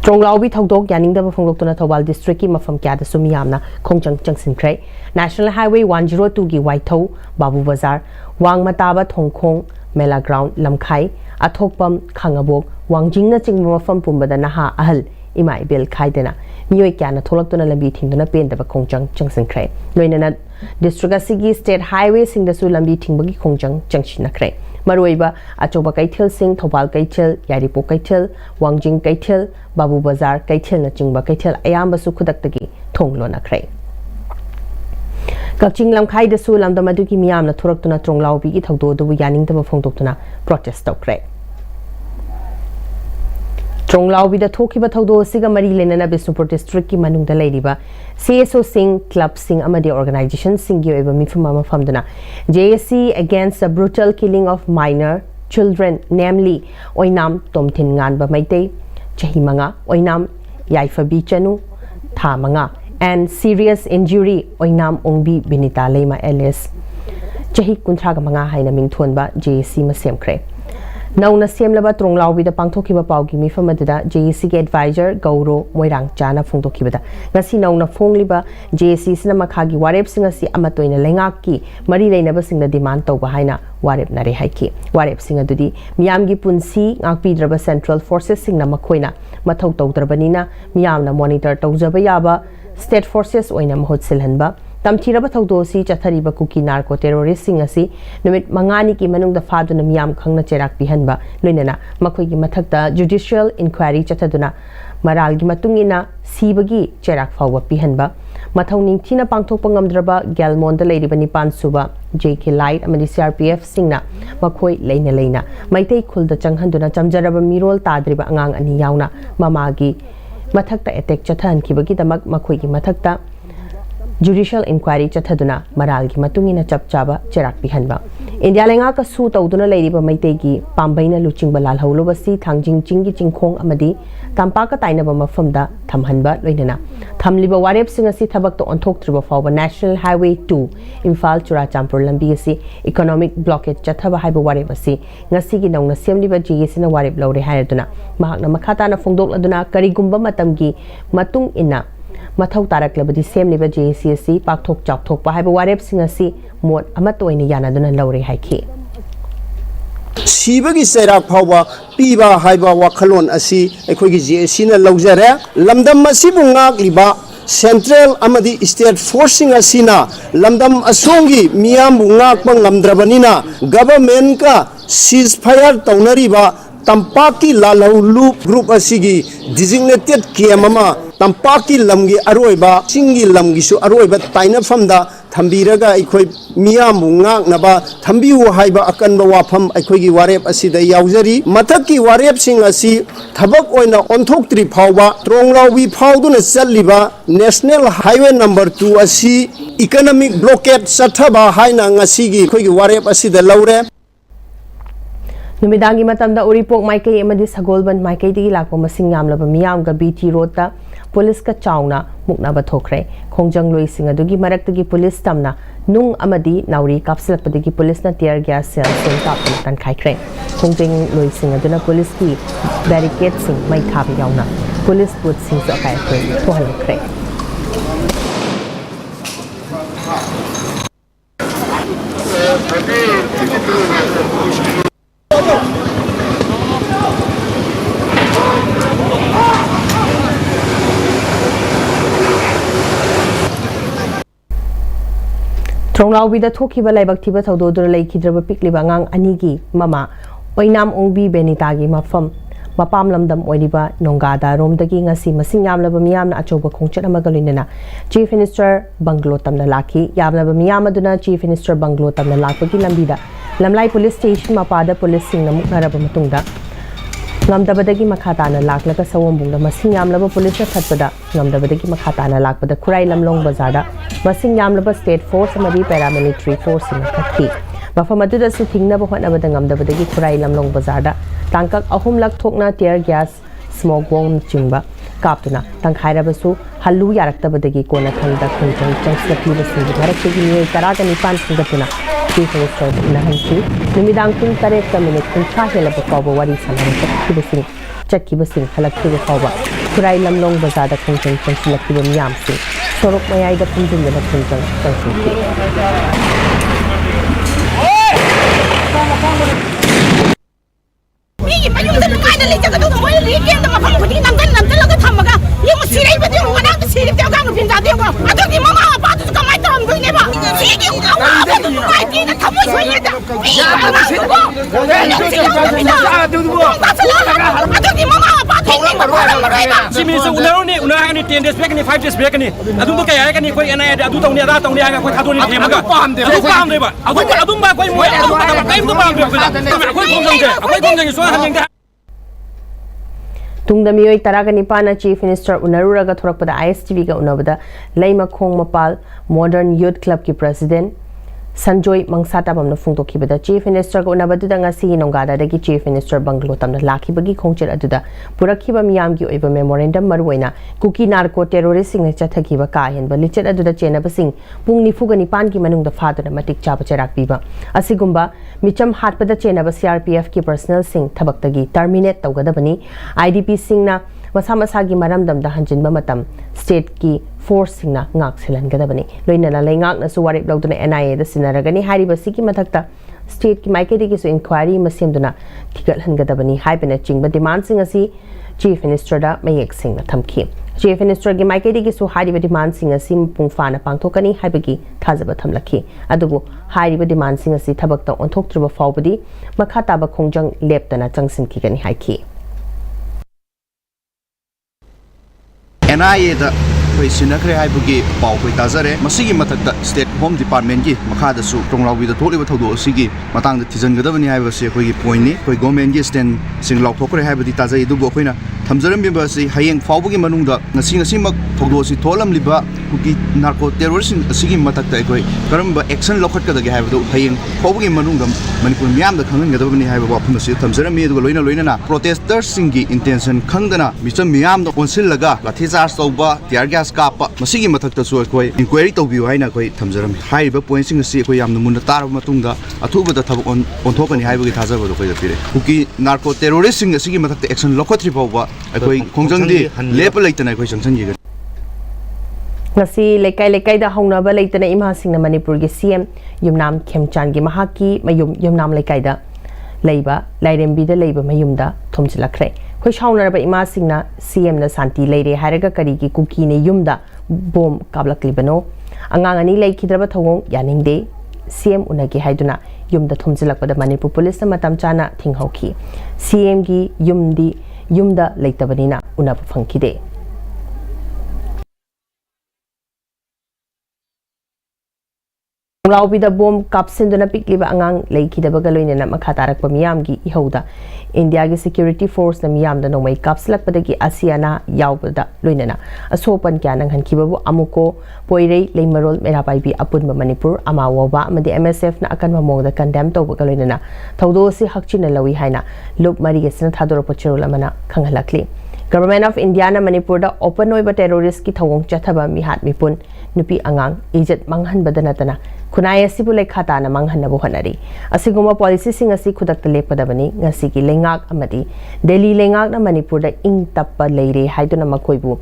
Tronglaubi thogdok yaningdaba phongloktuna Thobal district ki mafam kya da sumiyamna khongchang changsinkhrai National Highway 102 gi Waithau Babu Bazar Wangmataba Thongkhong Mela Ground Lamkhai Athokpam Khangabok Wangjingna chingma mafam pumbada naha ahal ima ibel khaidena miyoi kya na tholaktuna lambi thingduna pendaba khongchang changsinkhrai loinana district asigi state highway singdasu lambi thingbagi khongchang changsinakrai Maruiba Achoba Kaithil Singh Thobal Kaithil Yaripo Kaithil Wangjing Kaithil Babu Bazar Kaithil na chingba Kaithil ayamba su khudaktagi thonglona krai Kakching Lamkhai da su lamda madugi miyamna thuraktuna Tronglaubi gi thogdo du yaningdaba phongdoktuna protest tokrai Tronglaubi da thokiba thogdo siga mari lenana Bisnupur district ki manungda leiriba CSO Singh Club Singh amadi organization Singh gi oiba mifuma mafamdana JSC against the brutal killing of minor children namely Oinam Tomthin Nganba Maitei Chahimanga Oinam Yaifabi Chanu Thamanga and serious injury Oinam Ongbi Binita Lema Alias Chahi Kuntraga Manga haina mingthonba JSC masemkre Nauna Semlaba Tronglaubi the Pangtokiba Paugi Mifamadida, JSC advisor Gauro Moirang Jana Fungtokibada. Nasi Nauna Fongliba, JSC Sinamakagi Warep Singasi Amatoina Lengaki, Marile never sing the demand to Bahina, Warep Nare Haiki, Warep Singa Dudi, Miamgi Punsi, Akpi Draba Central Forces Singna Makoina, Matoto Drabanina, Miamna Monitor Tozabayaba, State Forces Oina Mahot Silhanba. Tamchiraba thogdosi chathariba kuki narco terrorist singasi numit mangani ki manung da faduna miyam khangna cherak pihanba loinana makhoi gi mathakta judicial inquiry chathaduna maral gi matungina sibagi cherak fawwa pihanba mathau ningthina pangthokpa ngamdraba galmon da leiriba nipan suba JK Light amadi CRPF singna makhoi leina maitei khulda changhanduna chamjaraba mirol tadriba angang ani yauna mamagi mathakta attack chathan kibagi damak makhoi gi mathakta Judicial inquiry chathaduna maralgi matungina chapchaba cherak pihanba India lenga ka su tawduna leiriba maitegi pambaina luchingba lalholobasi thangjing chingi chingkhong amadi tampaka tainaba mafamda thamhanba loinana thamliba warep singasi thabak to onthoktriba fawba National Highway 2 Imphal Churachampur lambi asi economic blockage chathaba haiba warep asi ngasi gi nongna semliba JSC na warep lore haiduna mahakna makhata na phongdokladuna karigumba matamgi matung ina Mathau Taraklabadi same liba JCSC Pakthok Chakthok Pahaiba Warep Singasi Mot Amatoina Yanaduna Laure Haiki. Sibagi Serak Power Piba Haiba Wakalon Asi Ekogi JSC na Laujare Lamdam Masibungak Liba Central Amadi State Forcing Asina Lamdam Asongi Miam Bungak Pang Lamdrabanina Government ka ceasefire Taunariba Tampaki Lalau Loop Group Asigi designated Kiamama तंपाकी लमगी अरोइबा चिंगी लमगीसु अरोइबा ताइनफमदा थंबीरगा अखोई मियामु ngangnaba थंबिउ हाइबा अकनबा वाफम अखोईगी वारेप असिदा यावजरी मथक्की वारेपसिंग असि थबक ओइना ओंथोक्त्रि फावबा त्रोंलावी फावदुना चल्लिबा नेशनल हाईवे नंबर 2 असि इकोनॉमिक ब्लॉकेट चथबा हाइना ngasiगी अखोईगी वारेप असिदा लौरे नुमिदांगी मतमदा उरिपोक माइकई अमदी सगोलबन माइकई दिगी लाकपो मसिंग यामलबा मियामगा बीटी रोडता पुलिस का चाउना मुकनाबा थोखरे खोंजंग लोइसिंग अदुगी मरक्तगी पुलिस तमना नुंग अमदी नाउरी कापसलकपदगी पुलिसना टियर गैस सेल सेल तापन तनखाइख्रे खोंजंग लोइसिंग अदुना पुलिस की बैरिकेड सिंग मै थाबा याउना पुलिस बूथ सिंग सकाय थोहलखरे Tronglaubi thokiba laibak thiba thododura leikhidraba pikliba ngang anigi mama oinam ongbi benitagi mafam mapam lamdam oiniba nongada romdagi ngasi masing yamlaba miyamna achoba khongchat amaga loinana chief minister banglo tamna lakhi yamlaba miyam aduna chief minister banglo tamna lakpagi lambida lamlai police station mapada police singna muknaraba matungda ngamdabadagi makhatana laklaga sawambungda masing yamlaba police na thatpada ngamdabadagi makhatana lakpada khurai lamlong bazarda masing yamlaba state force amadi paramilitary force na thakhi mafam aduda su thingnaba hotnabada ngamdabadagi khurai lamlong bazarda tangkak ahum lak thokna tear gas smoke bomb chingba kaptuna tangkhairabasu hallu yaraktabadagi kona thangda khunjang changslaki basingi bharatki niyoy taraga nipan singatuna chief minister nahanchi nimidang kun tarek minute kun helaba fawba wari sanam chakki basing halakki fawba kurai lamlong bazada khunjang changslaki bam yamsi sorok mayai da punjung da khunjang changslaki Migi payung da ngai da leja da mo ri ke da mafam khudi nam kan nam tala ga thamaga ye mo sirai ba de wana da sirai da ga no pin da de ko adu ki mama pa tu ka mai tam dui ne ba sigi awa da tu mai ti da thamoi soi ne da mi ba ma ko adu ki mama pa tu ni ma ba ma rai ba simi se unaro ni 10 days back ni 5 days back ni adu ba kaya ka ni koi ana adu tong ni ada tong ni aga koi thadu ni thema ga pam de ba adu ba koi moi adu ba kai du ba de koi khong so Tungda miyoi taraga nipana chief minister unaruraga thorakpada Istv ga unabada laima khong mapal modern youth club ki president Sanjoy Mangsata bamna phungtokibada chief minister ga unabada ngasi nongada dagi chief minister banglo tamna lakhibagi khongcher aduda purakhiba miyam gi oiba memorandum maruina kuki narco terrorist sing ne chathakiba ka henba lichet aduda chenaba sing pung nifu ga nipan gi manung da phaduna matik chaba cherak piba asigumba micham hatpada chenaba CRPF ki personnel sing thabaktagi terminate tawgadabani IDP sing na masa masa gi maramdam da hanjinba matam state ki force singna ngak silan gadabani loina la lengak na su warip logduna NIA da sinaragani hariba siki mathakta state ki maikedi ki su inquiry masemduna thigal hangadabani haibena chingba demand sing asi chief minister da mayek sing na thamki chief minister ki maikedi ki su hariba demand sing asi pungfana pangthokani haibagi thajaba thamlakhi adubu hariba demand sing asi thabakta onthoktriba fawbadi makhata ba khongjang leptana changsin ki gani haiki NIA da koi sinakre haibugi pau koi tazare masigi mathakta state home department gi makhada su tronglaubi da tholiba thodo sigi matang da tijan gadabani haiba se koi gi point ni koi government gi stand sing law thokre haibadi tazai du bo koina thamjaram bi ba si hayeng fawbugi manung da ngasi mak thodo si tholam liba kuki narco terrorism sigi mathakta koi karam ba action lokhat ka da gi haibadu hayeng fawbugi manung da manipur miyam da khangan gadabani haiba ba phum si thamjaram mi du loina na protesters singi intention khangdana micham miyam da consil laga lathi charge tawba tear gas kapa masigi mathakta su koi inquiry tawbiu haina koi thamjaram haiba point sing si koi yamna mun tar matungda athuba da thabak on thokani haiba gi thajaba do koi da pire kuki narco terrorist sing sigi mathakta action lokhothri pawba koi khongjang di lepa leitana koi changsan gi ngasi lekai da haunaba leitana ima singna manipur gi CM yumnam khemchan gi mahaki mayum yumnam lekai da leiba lairembi da leiba mayum da thomchilakre khoi shaunaraba ima singna CM na santi leire haraga kari gi kuki ne yumda bom kablakli angang ani leikidraba thawong yaningde CM unagi haiduna yumda thomjilakpada manipur police na matam chana thinghauki CM gi yumda leitabani na unab phangkide ꯂꯥꯎꯕꯤꯗ ꯕꯣꯝ ꯀꯥꯞꯁꯤꯟꯗꯨꯅ ꯄꯤꯛꯂꯤꯕ ꯑꯉꯥꯡ ꯂꯩꯈꯤꯗꯕꯒ ꯂꯣꯏꯅꯅ ꯃꯈꯥ ꯇꯥꯔꯛꯄ ꯃꯤꯌꯥꯝꯒꯤ ꯏꯍꯧꯗ ꯏꯟꯗꯤꯌꯥꯒꯤ ꯁꯦꯀ꯭ꯌꯨꯔꯤꯇꯤ ꯐꯣꯔꯁꯅ ꯃꯤꯌꯥꯝꯗ ꯅꯣꯡꯃꯩ ꯀꯥꯞꯁꯤꯜꯂꯛꯄꯗꯒꯤ ꯑꯁꯤꯌꯥꯅ ꯌꯥꯎꯕꯗ ꯂꯣꯏꯅꯅ ꯑꯁꯣꯛꯄꯟ ꯀꯌꯥ ꯅꯪꯍꯟꯈꯤꯕꯕꯨ ꯑꯃꯨꯛꯀꯣ ꯄꯣꯏꯔꯩ ꯂꯩꯃꯔꯣꯜ ꯃꯩꯔꯥꯄꯥꯏꯕꯤ ꯑꯄꯨꯟꯕ ꯃꯅꯤꯄꯨꯔ ꯑꯃꯥꯋꯥꯕ ꯑꯃꯗꯤ MSFꯅ ꯑꯀꯟꯕ ꯃꯑꯣꯡꯗ ꯀꯟꯗꯦꯝ ꯇꯧꯕꯒ ꯂꯣꯏꯅꯅ ꯊꯧꯗꯣꯛ ꯑꯁꯤ ꯍꯛꯆꯤꯟꯅ ꯂꯧꯏ ꯍꯥꯏꯅ ꯂꯨꯞ ꯃꯔꯤꯒꯁꯤꯅ ꯊꯥꯗꯣꯔꯛꯄ ꯆꯦꯔꯣꯜ ꯑꯃꯅ ꯈꯪꯍꯜꯂꯛꯂꯤ Government of India na Manipur da open oiba terrorist ki thawong chathaba mihat mipun nupi angang ijat manghan badanatana kunai asibu lekhata na manghan nabu hanari asiguma policy sing asi khudak tale padabani ngasi ki lengak amadi Delhi lengak na Manipur da ing tappa leire haiduna makoibu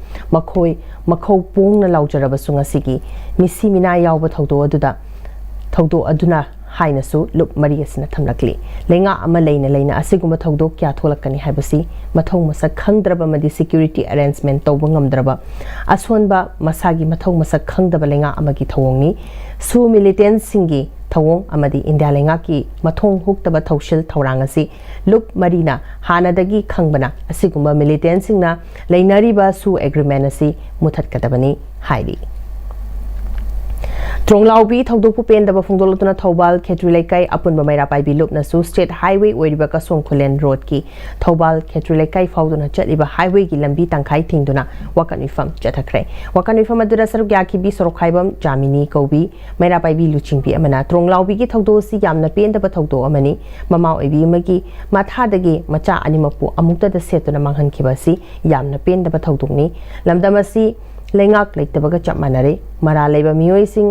makhou pung na laujaraba sungasi ki misi mina yawba thawdo aduna hainasu lup mariasina thamlakli lenga ama leina asiguma thawdok kya tholakani haibasi mathong masak khangdraba madi security arrangement tawba ngamdraba asonba masagi mathong masak khangdaba lenga amagi thawongni su militant singi thawong amadi India lenga ki mathong huktaba thawshil thawrangasi lup marina hanadagi khangbana asiguma militant singna leinariba su agreement asi muthat kadabani hairi Tronglaubi thawdokpu pendaba phongdolotuna Thobal Khetrilaikai apunba Mairapaibi lupna su state highway oiriba ka Songkhulen road ki Thobal Khetrilaikai fauduna chaliba highway ki lambi tangkhai thingduna wakanifam chathakre wakanifam adura saruk yaki bi sorokhaibam Jamini Kobi Mairapaibi luchingbi amana Tronglaubi ki thawdo si yamna pendaba thawdo amani mama oibi amagi mathadagi macha animapu amukta da setuna manghan khibasi yamna pendaba thawdokni lamdamasi lengak leitabaga chapmanare mara leiba mioi sing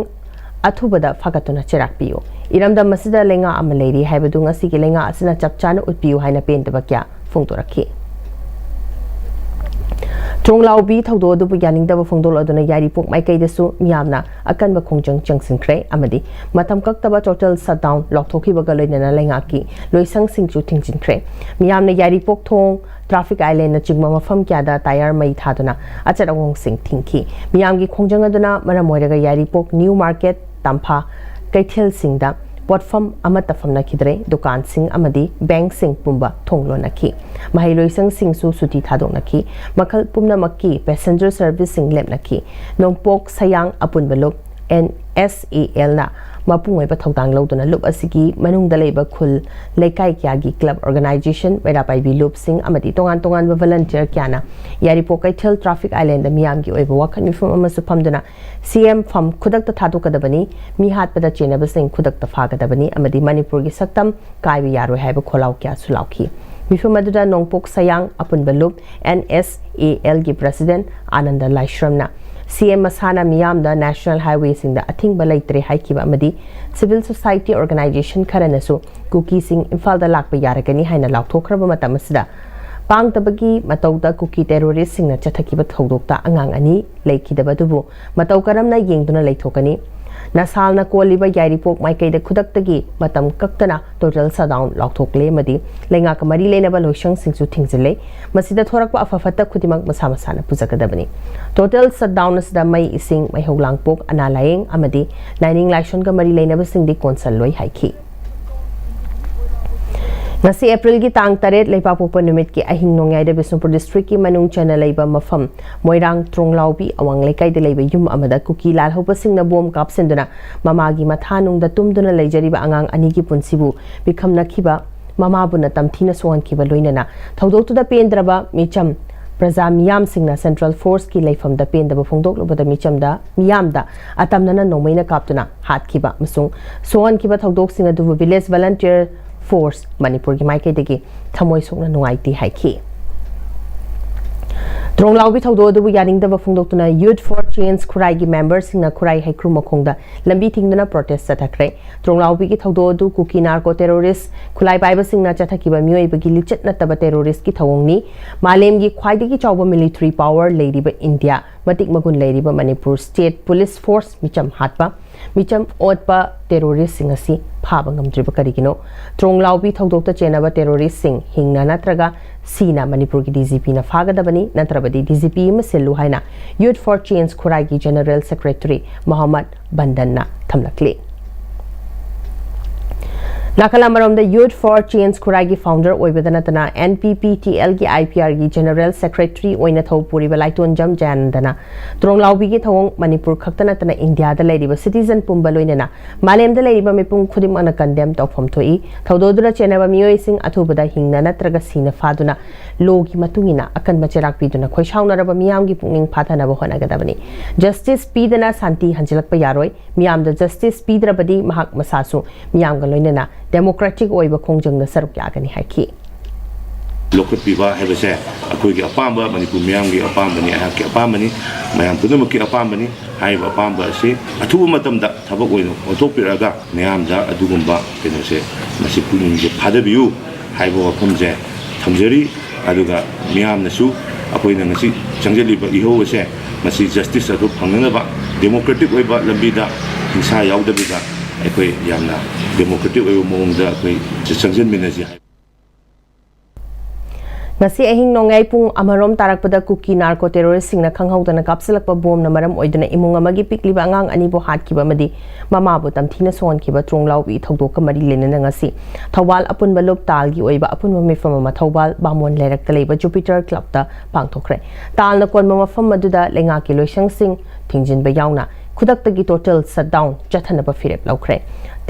athubada fagatuna cherakpiyo iramda masida lenga amaleri haibadu ngasi ki lenga asina chapchana utpiyo haina pentaba kya phongtorakhi Tronglaubi thawdo du yaning da phongdol aduna yari pok mai kaidasu miyamna akanba khongjang changsinkhre amadi matam kaktaba total shutdown lokthoki baga loinana lenga ki loisang singchu thingjinkhre miyamna yari pok thong traffic island na chingma mafam kya da tire mai thaduna acharangong sing thingki miyamgi khongjang aduna maramoiraga yari pok new market tampha kaithel singda potfam amata famna khidre dukan sing amadi bank sing pumba thonglo nakhi mahiloi sang sing su suti thadok nakhi makhal pumna makki passenger service sing lep nakhi nongpok sayang apun balop NSAL na mapungoi ba thawdang loduna lup asigi manung dalaiba khul leikai kyagi club organization Mairapai bi lup sing amadi tongan ba volunteer kyana yari pokai thel traffic island da miyam gi oiba wakhan mifam amasu famduna CM fam khudak ta thadu kadabani mi hat pada chena ba sing khudak ta fa kadabani amadi Manipur gi saktam kai bi yaro haiba kholau kya sulauki mifam aduda nongpok sayang apun balup NSAL gi president Ananda Laishramna CM Masana Miyam da National Highway sing da athing balai tre haikiba amadi civil society organization kharanasu cookie sing imphal da lakpa yaragani haina laukthokraba matam asida pangtabagi matauda cookie terrorist sing na chathakiba thodokta angang ani leikidaba dubu matau karamna yengduna leithokani nasalna koliba yairipok maikei da khudaktagi matam kaktana total shutdown laukthokle madi lenga kamari lenaba loisang singsu thingzile masida thorakpa afafata khudimak masa masana pujakadabani total shutdown asda mai ising mai hoglangpok analayeng amadi lining laishon ka mari lenaba singdi konsal loi haiki ngasi April gi tang taret leipa popa numit ki ahing nongyai da Bisnupur district ki manung chana leiba mafam moirang Tronglaubi awang lekai de leiba yum amada kuki lal hopa singna bom kap senduna mama gi mathanung da tumduna leijariba angang ani gi punsibu bikham nakhiba mama buna tamthina sohan kiba loinana thodok tu da pendraba micham Praja miyam singna Central Force ki leifam da pendaba phongdok lobada micham da miyam da atamnana nomaina kaptuna hat kiba masung sohan kiba thodok singa du village volunteer Force Manipur ki maike degi thamoi sokna nungaiti haiki Tronglaubi thawdo du yaring da phongdoktuna Youth for Change Khurai gi members singna Khurai haikru makhongda lambi thingduna protest chathakre Tronglaubi ki thawdo du kuki narco terrorist khulai paiba singna chathakiba mioi bagi lichet nataba terrorist ki thawongni malem gi khwaidagi chawba military power leiriba India matik magun leiriba Manipur State Police Force micham hatpa micham otpa terrorist sing asi phaba ngamdriba karigino Tronglaubi thawdokta chenaba terrorist sing hingna natraga sina Manipur ki DGP na fagadabani natrabadi DGP masellu haina Youth for Change Khurai gi General Secretary Muhammad Bandan na thamlakli Nakalamarong the Youth for Change Kuragi founder Oibadanatana NPPTL ki IPR ki General Secretary Oinathau Puri Balaiton Jam Jandana Tronglaubi ki Thong Manipur Khaktanatana India the lady citizen Pumbaloinana Malem the lady Mipum Kudim ana condemned of Homtoi Thododura Chenava Mioising Atubada Hingna Tragasina Faduna Logi Matungina Akan Macherak Piduna Koishauna Miamgi Punging Patana Bohanagadabani Justice Pidana Santi Hanjilak Payaroi Miam the Justice Pidrabadi Mahak Masasu Miam Galoinana Democratic oiba khongjang na saruk yagani haiki Lokat piba hebase akoi ki apamba Manipur miyam gi apamba ni ahak ki apamba ni mayam pudum ki apamba ni haiba apamba se athu matam da thabak oino otopiraga miyam da adugumba keno se masi puning je phadabiu haiba wafam je thamjari aduga miyam nasu akoi na ngasi changjali ba iho se masi justice adu phangnana ba democratic oiba lambi da hinsa yaudabida akoi yamna democratic oiba mongda akoi changjal minaji Nasi ahing nongai pung amarom tarakpada kuki narco terrorist singna khanghaudana kapsalakpa bom na maram oidana imung amagi pikliba angang ani bo hatkiba madi mama bo tamthina sonkiba tronglau bi thodok mari lenana ngasi thawal apun balop talgi oiba apun mefam ma thawal bamon lerak taleba Jupiter Club ta pangthokre talna kon mafam maduda lenga ki loisang sing thingjin ba yauna khudak tagi total shutdown chathana ba firep laukre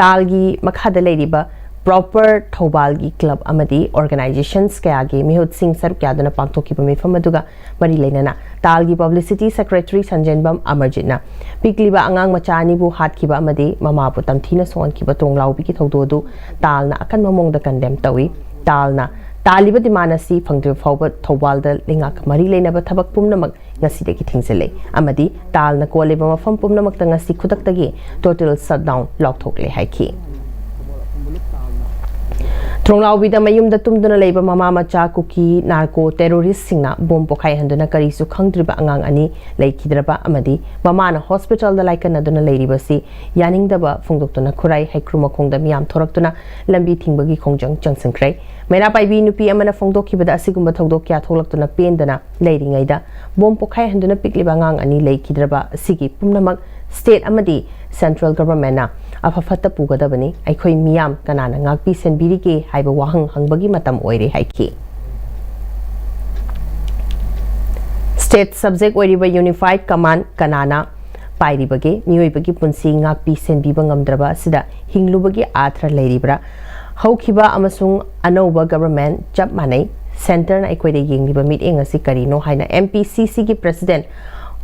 talgi makhada leiriba proper Thobalgi club amadi organizations kayagi mihut sing saruk yadana pangthoki ba mefam aduga mari leinana talgi publicity secretary Sanjenbam Amarjitna pikliba angang machani bu hatkiba amadi mama bu tamthina sonkiba tonglau bi ki thododu talna akan mamongda condemn tawi talna taliba dimanasi phangdre fawba Thobalda lingak mari leinaba thabak pumnamak ngasi deki thingzele amadi talna koleba mafam pumnamak ta ngasi khudak tagi total shutdown lokthokle haiki Tronglaubi da mayum da tumduna leiba mama macha kuki narco terrorist singna bom pokhai handuna kari su khangdriba angang ani leikidraba amadi mama na hospital da laikana duna leiriba si yaning da ba phungdoktuna khurai haikruma khongda miyam thoraktuna lambi thingbagi khongjang changsangkrai mena paibi nupi amana phungdokhibada asigumba thodok kya tholaktuna pendana leiringaida bom pokhai handuna pikliba angang ani leikidraba sigi pumnamak state amadi central government na afafata pugadabani aikhoi miyam kanana ngakpi senbiri ke haiba wahang hangbagi matam oire haiki state subject oiriba unified command kanana pairibage miyoibagi punsi ngakpi senbiba ngamdraba sida hinglubagi athra leiribra haukiba amasung anoba government chap manai center na aikhoi de yengliba meeting asi karino haina MPCC ki president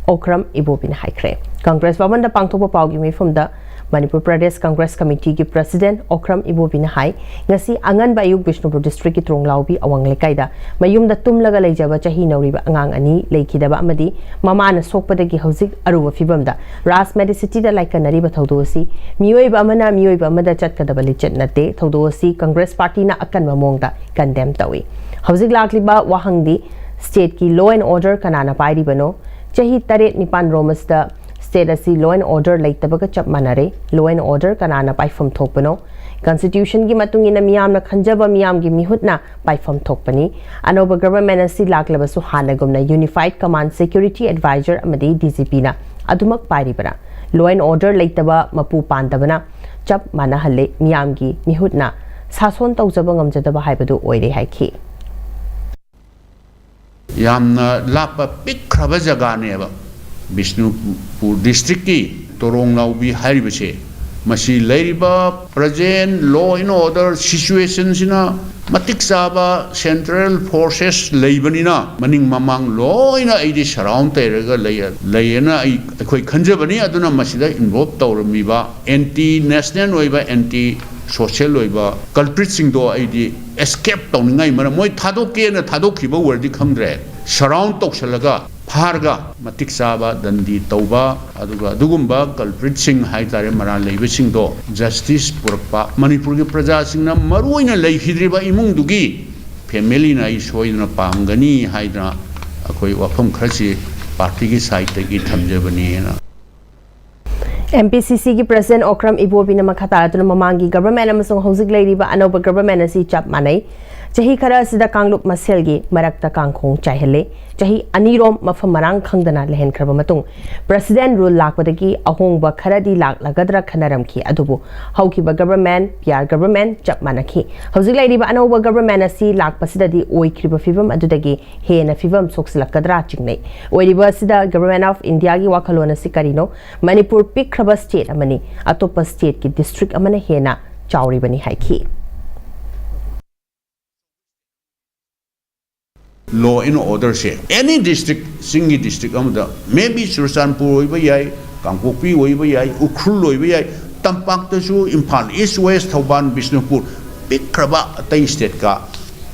Okram Ibobin Haikre. Congress Baban da Pangtopa Paugi me from the Manipur Pradesh Congress Committee ki President Okram Ibobin Hai ngasi angan bayuk Bishnupur District ki Tronglaubi awang lekaida mayum da tumlaga leijaba chahi nauriba angang ani leikidaba amadi mama na sokpada ki hauzik aruwa fibam da Ras Medicity da laika nariba thodosi miyoiba amana miyoiba amada chatkadaba lichet nate thodosi Congress Party na akan mamongda condemn tawi hauzik lakliba wahangdi state ki law and order kanana pairi bano chahi tare nipan romasta state asi law and order leitabaga chap manare law and order kanana paifam thokpano constitution gi matungina miyam na khanjaba miyam gi mihutna paifam thokpani anoba government asi laklabasu hanagumna unified command security advisor amadi DGP na adumak paribara law and order leitaba mapu pandabana chap manahalle miyam gi mihutna sason tawjaba ngamjadaba haibadu oire haiki यामना लापा पिखरबा जगानेबा Bishnupur district की तोरोंगलाउबी हारिबसे मसी लैरिबा present law and order situation सिना मतिक साबा सेंट्रल फोर्सेस लैबनिना मनिंग ममांग लोइना आइदि सराउंड तेरगा लैना अखोय खंजबनी अदुना मसिदा इन्वॉल्व तौरमीबा एंटी नेशनल ओइबा एंटी सोशल ओइबा कल्प्रिट सिंगदो आइदि एस्केप तौनिंगाई मर मोय थादोकेना थादोखिबा वर्दी खंद्रे सराउंड तौसलगा फारगा मतिक साबा दंदी तौबा अदुगा दुगुम्बा कल्प्रिट सिंग हाइतारे मरा लेबे सिंगदो जस्टिस पुरपा मणिपुर के प्रजा सिंगना मरुइना लेखिद्रिबा इमुंगदुगी फैमिली ना सोइना पामगनी हाइदना अखोय वफम खरसी पार्टी की side तगी थमजबनीना MPCC ki President Okram Ibobina makhatara tuna mamangi government amasung hosik leiriba anoba government asi chap manai चाही खरा सिदा कांगलुप मसेलगी मरक्ता कांखोंग चाहले चाही अनीरोम मफम मरांग खंगदना लेहन खरब मतुंग प्रेसिडेंट रूल लाकपदगी अहोंगबा खरदी लागलगदरा खनरमखी अदुबु हौकिबा गवर्नमेंट पियार गवर्नमेंट चप मानखी हौजिक लाइरिबा अनौबा गवर्नमेंट असि लाकपसिददी ओइख्रिबा फिबम अदुदगी हेना फिबम सोक्सलकदरा चिंगनै ओइरिबा सिदा गवर्नमेंट ऑफ इंडिया की वाखलोन असि करिनो मणिपुर पिखरबा स्टेट अमनी अतोपा स्टेट की डिस्ट्रिक्ट अमने हेना चाउरिबनी हाइखी law and order se any district singi district amda maybe Sursanpur oiba yai Kangpokpi oiba yai Ukhrul oiba yai Tampak ta su Imphal East West Thoban Bishnupur pikraba atai state ka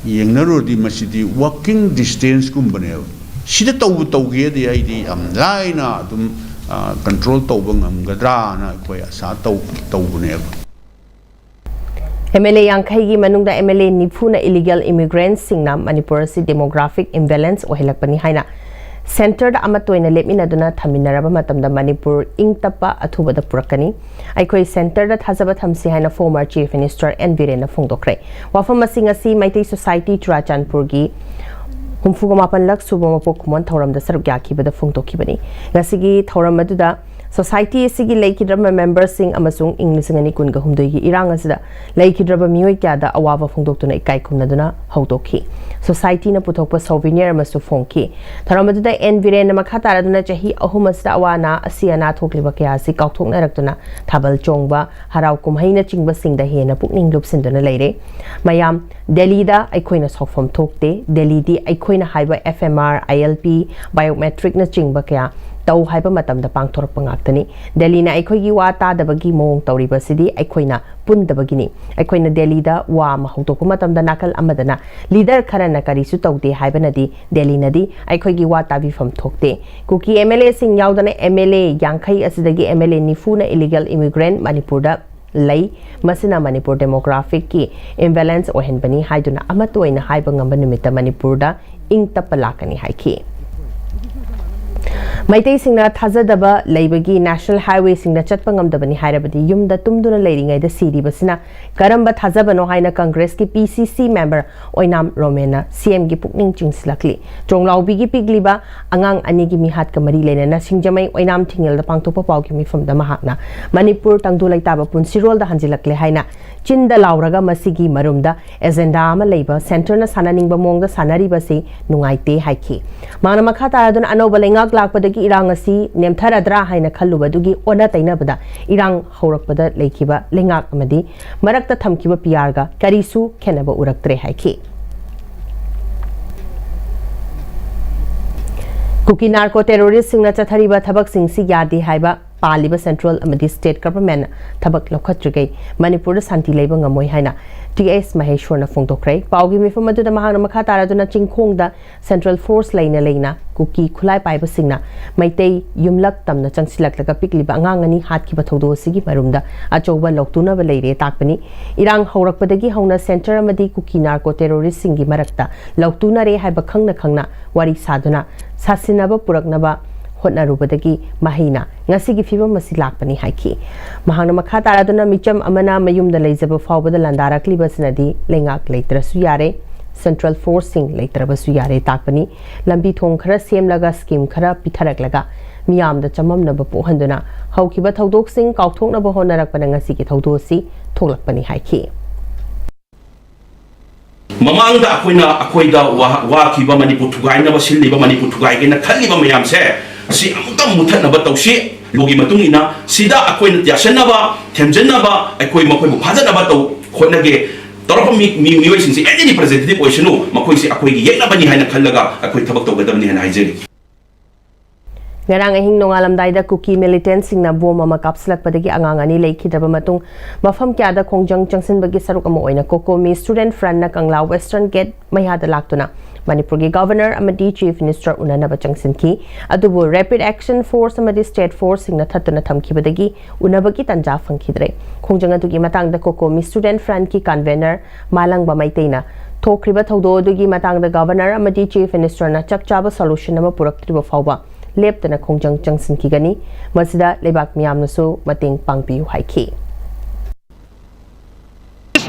yengnaru di masidi walking distance kumbane sida tawge di ai di am laina dum control tawba ngamgadra na koi asa tawbune MLA Yankai की मनुंगदा MLA निफुना illegal immigrants सिंगना Manipur से demographic imbalance ओहिलकपनी हाइना centre अमतोइना लेमिनादुना थमिनरबा मतमदा मणिपुर इंगतपा अथुबदा पुरकनी आइखोई सेंटर दा थाजबा थमसी हाइना former chief minister N Biren फोंदोक्रे वाफम मसिंग असि मैतै सोसाइटी चुराचानपुर की हुमफुगा मापन लक सुबो मपोक खुमन थौरम दा सरुक याखिबदा फोंदोखिबनी ngasi थौरम अदुदा सोसाइटी सिगी लेकिद्रब मेंबर सिंग अमसुंग English ngani kunga humdoi gi irang asida लेकिद्रब मियोय क्यादा अवाबा फोंदोक्तुना इकाई खुमनदुना हौदोखी सोसाइटी न पुथोकपा सोविनियर अमसु फोंकी थरमदुदा एन वीरेन मखा तारदुना चाही अहुम असदा अवाना असियाना थोकलिबा क्या सि काउथोकना रक्तुना थाबल चोंगबा हराव कुमहैना चिंगबा सिंगदा हेना पुकनिंग लुपसिंदुना लेरे मयाम दिल्ली दा अइखोइना सोफम थोकते दिल्ली दी अइखोइना हाइबा एफएमआर आईएलपी बायोमेट्रिक न चिंगबा क्या तौ हाइबा मतमदा पांगथोरप ngakतनी दिल्ली ना अइखोइगी वा तादबगी मोंग तौरिबसिदी अइखोइना पुंदबगिनी अइखोइना दिल्ली दा वा महौतोकु मतमदा नाकल अमदना लीडर खरना करिसु तौदे हाइबनदी दिल्ली नदी अइखोइगी वा ताबिफम थोकते कुकी एमएलए सिंग यावदना एमएलए यांखै असिदगी एमएलए निफुना इलीगल इमिग्रेंट मणिपुरदा लई मसिना मणिपुर डेमोग्राफिक की इम्बैलेंस ओहनबनी हाइदुना अमतोइना हाइबा ngamba निमित्त मणिपुरदा इंग तपलाकनी हाइखी Meitei सिंगना थाजदबा लेबगी national highway सिंगना चटपा ngamdabani हाइरबदी युमदा तुमदुना लेरिंगैदा सीरीबसिना Karamba थाजबनो हाइना Congress की पीसीसी मेंबर ओइनाम रोमेना सीएम की पुकनिंग चिंगसलकली चोंगलाउबी की पिगलीबा अंगांग अनि की मिहात का मरी लेना सिंगजमै ओइनाम थिंगलदा पांगतोपा पाउकी मिफमदा महाकना मणिपुर तंगदु लैताबा पुनसिरोलदा हंजिलकले हाइना चिंदा लाउरगा मसिगी मरुमदा एजेंडा अमा लेबा सेंटरना सानानिंगबा मोंगदा सानारिबसि नुंगाइते हाइखी माना मखा तारादुना अनोबा लेंगाक लाकपदगी इरांग असि नेमथरद्रा हाइना खल्लुबदुगी ओना तैनबदा इरांग हौरकपदा लेखिबा लेंगाक अमदी मरक्ता थमकिबा पियारगा करिसु खेनबा उरक्तरे हाइखी कुकी नार्को टेरोरिस्ट सिंगना चथरिबा थबक सिंगसी यादे हाइबा पालिबा सेंट्रल अमदी स्टेट गवर्नमेंट थबक लौखत्रिगै मणिपुर शांति लेबा ngमोय हाइना टीएस महेश्वरना फोंदोक्रे पाउगी मिफम अदुदा महांगना मखा तारादुना चिंखोंगदा सेंट्रल फोर्स लेना कुकी खुलाई पाइबा सिंगना मैतै युमलक तमना चंगसिलकलगा पिकलिबा अंगांगनी हातकिबा थौदो सिगी मरुमदा अचौबा लौक्तुनबा लेरे ताकपनी इरांग हौरकपदगी हौना सेंटर अमदी कुकी नार्को टेरोरिस्ट सिंगी मरक्ता लौक्तुनरे हाइबा खंगना वारी साधुना सासिनबा पुरकनबा होटनारुबदगी महिना ngasi फिवम मसी लाकपनी हाइकी महांगना मखा तारादुना मिचम अमना मयुमदा लेजबा फावबदा लंदारक्लिबसनदी लेंगाक लेत्रसु यारे सेंट्रल फोर्सिंग लेत्रबसु यारे ताकपनी लंबी थोंग खरा सेमलगा स्कीम खरा पिथरकलगा मियामदा चममनबा पोहंदुना हौकिबा थौदोकसिंग काउथोकनबा होनरकपना ngasi की थौदोसी थोलकपनी हाइकी ममांगदा अखोइदा वाखिबा मणिपुर थुगाइनबा सिल्लिबा मणिपुर थुगाइगेना खल्लिबा मयामसे सी अमुका मुथनबा तौसी लोगी मतुंगिना सिदा अखोइना यासनबा थेमजनबा अखोइ मखोइबु फाजनबा तौ खोनगे तोरप मियोइसिंसे एनी रिप्रेजेंटेटिव ओइसनु मखोइसे अखोइगी येनबनी हाइना खल्लगा अखोइ थबक तौगदबनी हाइना हाइजेगी ngarang ahing nongalamdaida kuki militant singna bom ama kapslakpadagi angang ani leikhidraba matung mafam kyada khongjang changsinbagi saruk ama oina kokomi student front na kangla western gate mayada laktuna manipur gi governor amadi chief minister unanaba changsinki adubu rapid action force amadi state force singna thatuna thamkhibadagi unabagi tanja phangkhidre khongjang adugi matangda kokomi student front ki convener malangba maiteina thokriba thaudo adugi matangda governor amadi chief minister na chakchaba solution ama puraktriba fawba लेप्तना खोंजंग चंगसिनखिगनी मसिदा लेबाक मियामनसु मतेंग पांगपियु हाइखी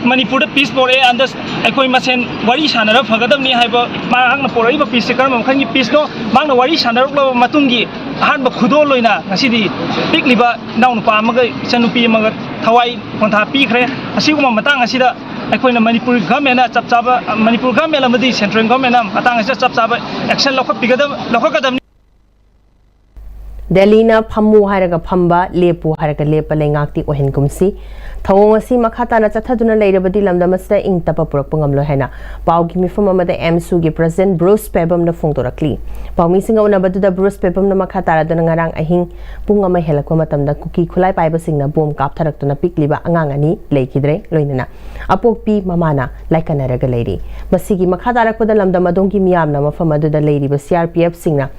Manipur peace pore and ekoi masen wari sanara phagadamni haiba mahakna poraiba peace se karam khangi peace no mangna wari sanarukla matungi ahanba khudo loina ngasidi pikliba naunpa amaga chanupi amaga thawai kontha pikre asiguma matang asida अखोना Manipur government चप चाब Manipur government अमदी central government अतांग चप चाब action लौखपिगदम Delhi Phamu Haraga Pamba, Lepu Haraga Lepa Langakti Ohen Kumsi, Tawasi Makata Nataduna later Badilam Damasta in Tapapurpungam Lohena, Pau Gimi from Amada M. Sugi President Bruce Pebum the Funtorakli, Pau missing on about the Bruce Pebum the Makata Danarang Ahing, Pungama Helakomatam the Cookie Kulai Piper Singer Boom Kaptaratuna Pikliba Angangani, Lakidre, Loinana, Apok P. Mamana, like an Araga lady. Masigi Makata Kodalam the Madongi Miamna from Madu the lady was CRPF singer.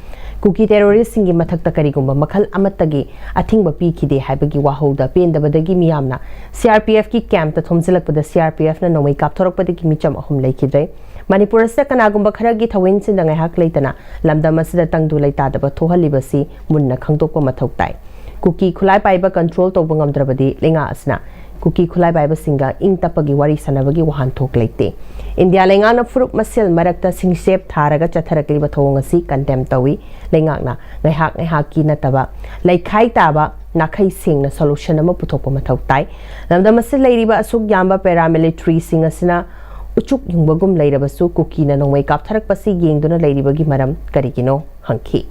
Cookie terrorists in Matakta Karigumba, Makal Amatagi, a thing but peaky de Habagi Wahoda, Pain the Badagi Miamna, CRPF ki camp that Homzilak with the CRPF no wake up Torok Padikimicham home Lakidre. Manipur second Agumba Karagita wins in the Hak Latana, Lambda Masida Tangdu Latada, but Toha Libasi, Munna Kangtoko Matoktai. Cookie Kulai Piper control Tobungam Drabadi, Linga Asna. Cookie Kulai Bible singer in Tapagi Wari Sanavagi Wahan Tok Late. India Lengana Fruit Masil Marakta Sing Shape Taraga Chatarakli Batongasi Condemn Tawi, Lengana, Nahaki Nataba, like Kai Taba, Nakai Sing the solution of Putopo Matautai. Lambda Masil Lady Basuk Yamba paramilitary singersina Uchuk Yumbagum later Basu Cookie and wake up Tarak Pasi Ying Dona Lady Bagi Madam Karikino Hunky.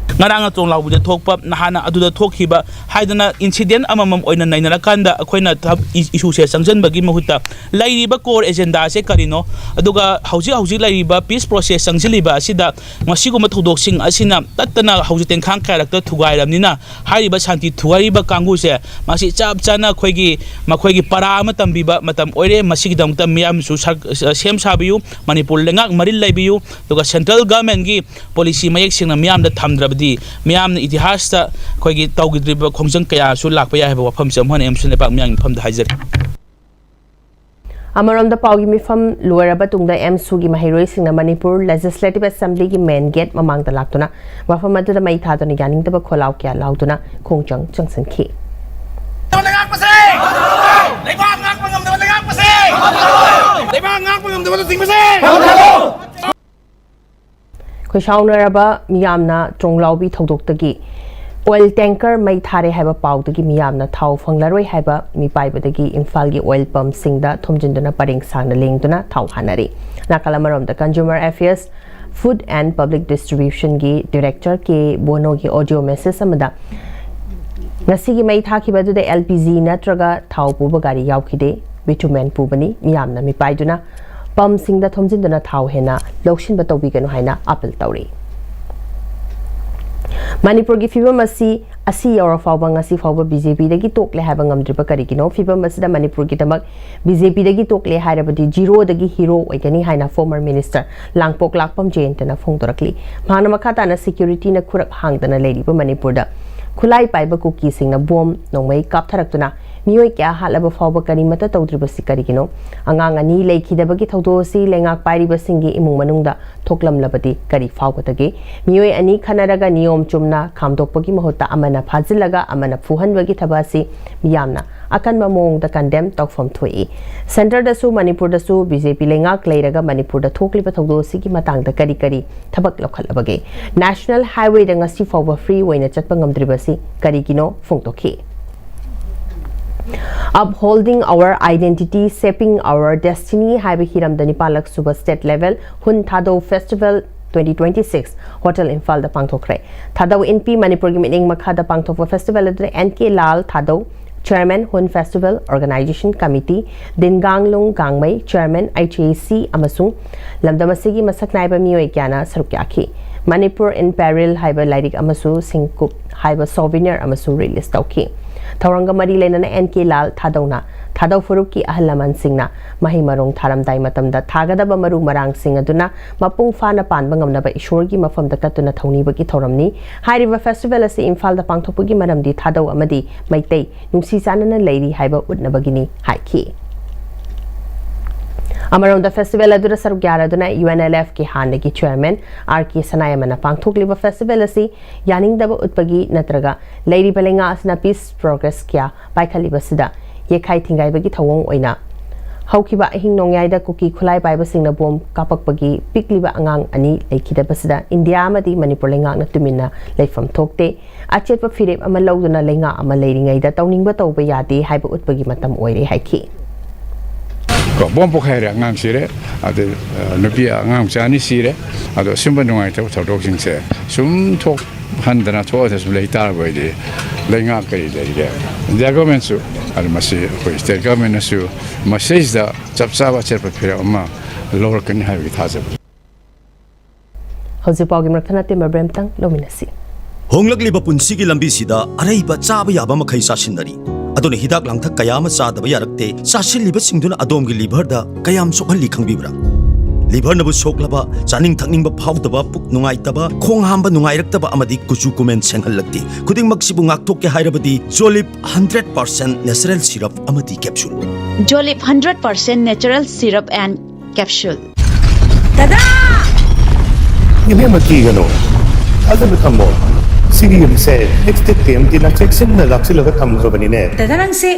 Ngaranga tong law the talk pub Nahana Aduda Tokiba, Haidana incident amam or Nina Kanda, Aquina issue says Sanjan Bagi Mahuta, Laiba core agenda se Carino, Aduga Hausi Laiba peace process Sanjiliba Sida, Masigo Matodosing Asina, Tatana Hausitan Kang character to guide Nina, Hariba Santi Tuariba Kanguse, Masi Chab Chana Quegi, Makwegi Paramatam Biba, Matam Ore, Masigdam Miam Shem Sabiu, Manipur Lengak Maril Labiu, Duga central government gi policy making a Miam the Tamdra. Miam Itihasta, Quagi Togidrib, Kongsan Kaya, Sulapaya have a pump some money and Sunapam from the Hazer. Amaram the Paugimi from Lower Batung the M. Sugi Mahiro in the Manipur Legislative Assembly men get among the Latuna, Wafamata the Maitata and Yaning the Bakolaukia Lautuna, Kongchang Johnson Key. Kushaunaraba Miyamna Tronglaubi Todokagi Oil tanker may tare have a pow to give Miyamna Tau Fanglaroi have a mi pipe the gi infalgi oil pump sing the Tomjinduna Paring Sang the Lingduna Tau Hanari. Nakalamaram the Consumer Affairs Food and Public Distribution gi Director K Bonogi audio message samada. Nasigi may taki badu the LPG natraga Tau Pubagari Yaukide bitumen Pubani Miyamna mi paiduna. Pum sing the Tomzin Dona Tau Hena, Lotion Batobigan Hina, Apple Tauri. Manipur gi fiba masi asi or fawbang asi fawba BJP dagi tokle habangam dripa karikino fiba masida Manipur gi tamak BJP dagi tokle hairabadi zero dagi hero oigani haina former minister Langpok Lakpam Jayantana phongtorakli mhana makata na security na khurak hangdana leiriba Manipur da khulai paiba cookie sing na bomb nongmai kaptharaktuna Miyoi kya halaba fawba karimata tawdribasi karigino angang ani lekhidabagi thawdosi lengak pairiba singi imung manungda thoklam labadi kari fawbatagi miyoi ani khanaraga niyom chumna khamdokpagi mahota amana phajilaga amana phuhanbagi thabasi miyamna akan mamong da condemn tawfam thoi center da su Manipur da su BJP lengak leiraga Manipur da thokliba thawdosi gi matang da kari kari thabak lokhalabagi national highway da ngasi fawba free waina chatpa ngamdribasi karigino phongtokhi Upholding our identity, shaping our destiny, Haiba Hiram the Nipalak Suba State Level, Hun Thado Festival 2026, Hotel Infal the Pangtokre. Thado NP Manipur Gimining Makada Pangtokwa Festival at the NK Lal Thado, Chairman Hun Festival Organization Committee, Dinganglung Gangmai, Chairman ITAC Amasung, Lamdamasigi Masak Naiba Mio Ekiana Sarukyaki. Manipur in Peril, Haiba Lyric Amasu, Singkup, Haiba Souvenir Amasu release Tauki. Tauranga Mari Lena NK Lal Thadona, Thadaw Furuki Ahalaman Singna, Mahimarong Taram Daimatam da Tagadaba Maru Marang Singaduna, Mapung Fana Panbangam Naba Ishorgi Mafam the Katuna Tony Baki Toramni, High River Festival as the Infal the Pangtopugi Madam di Thadaw Amadi, Maite, Nusisanan Lady Haiba Udnabagini, Haiki. Amaron the festival adura Sarugyara Duna UNLF ki Hanagi Chairman RK Sanayamana Pangtukliba Festival asi Yaning Daba Utpagi Natraga Lady Balinga Asna Peace Progress Kya Paikaliba Sida yekhai thingai bagi thawong oina haukiba ahing nongyai da kuki khulai pai ba singna bom kapak bagi pikliba angang ani lekhida basida India amadi Manipur lenga na tumina leifam thokte achet pa firep ama lawduna lenga ama leiringai da tawning ba tawba yati haiba utbagi matam oire haiki ko bom pokhaire angang sire ade nupi angang chani sire ado simba nungai taw thadok singse sum thok handana tho as leitar boide lenga kai leige the government su al masi ko state government su message da chapsa ba cherpa phira amma lower kan ha wi thaja hoji pawgi mrathana te mabremtang lominasi honglakliba punsigi lambi sida araiba chaba yaba makhai sasinari adone hidak langthak kayama chadaba yarakte sasilliba singduna adomgi liver da kayam sokhalli khangbibra liver nabu soklaba chaning thakningba phawdaba puk nungai taba khong hamba nungai raktaba amadi kuchu kumen senghallakti khuding maksibu ngaktokke hairabadi jolip 100% natural syrup amadi capsule jolip 100% natural syrup and capsule tada yeme maki gano ada betambo sigi yemse next time dina section na laksilaga thamgabani ne tada nang se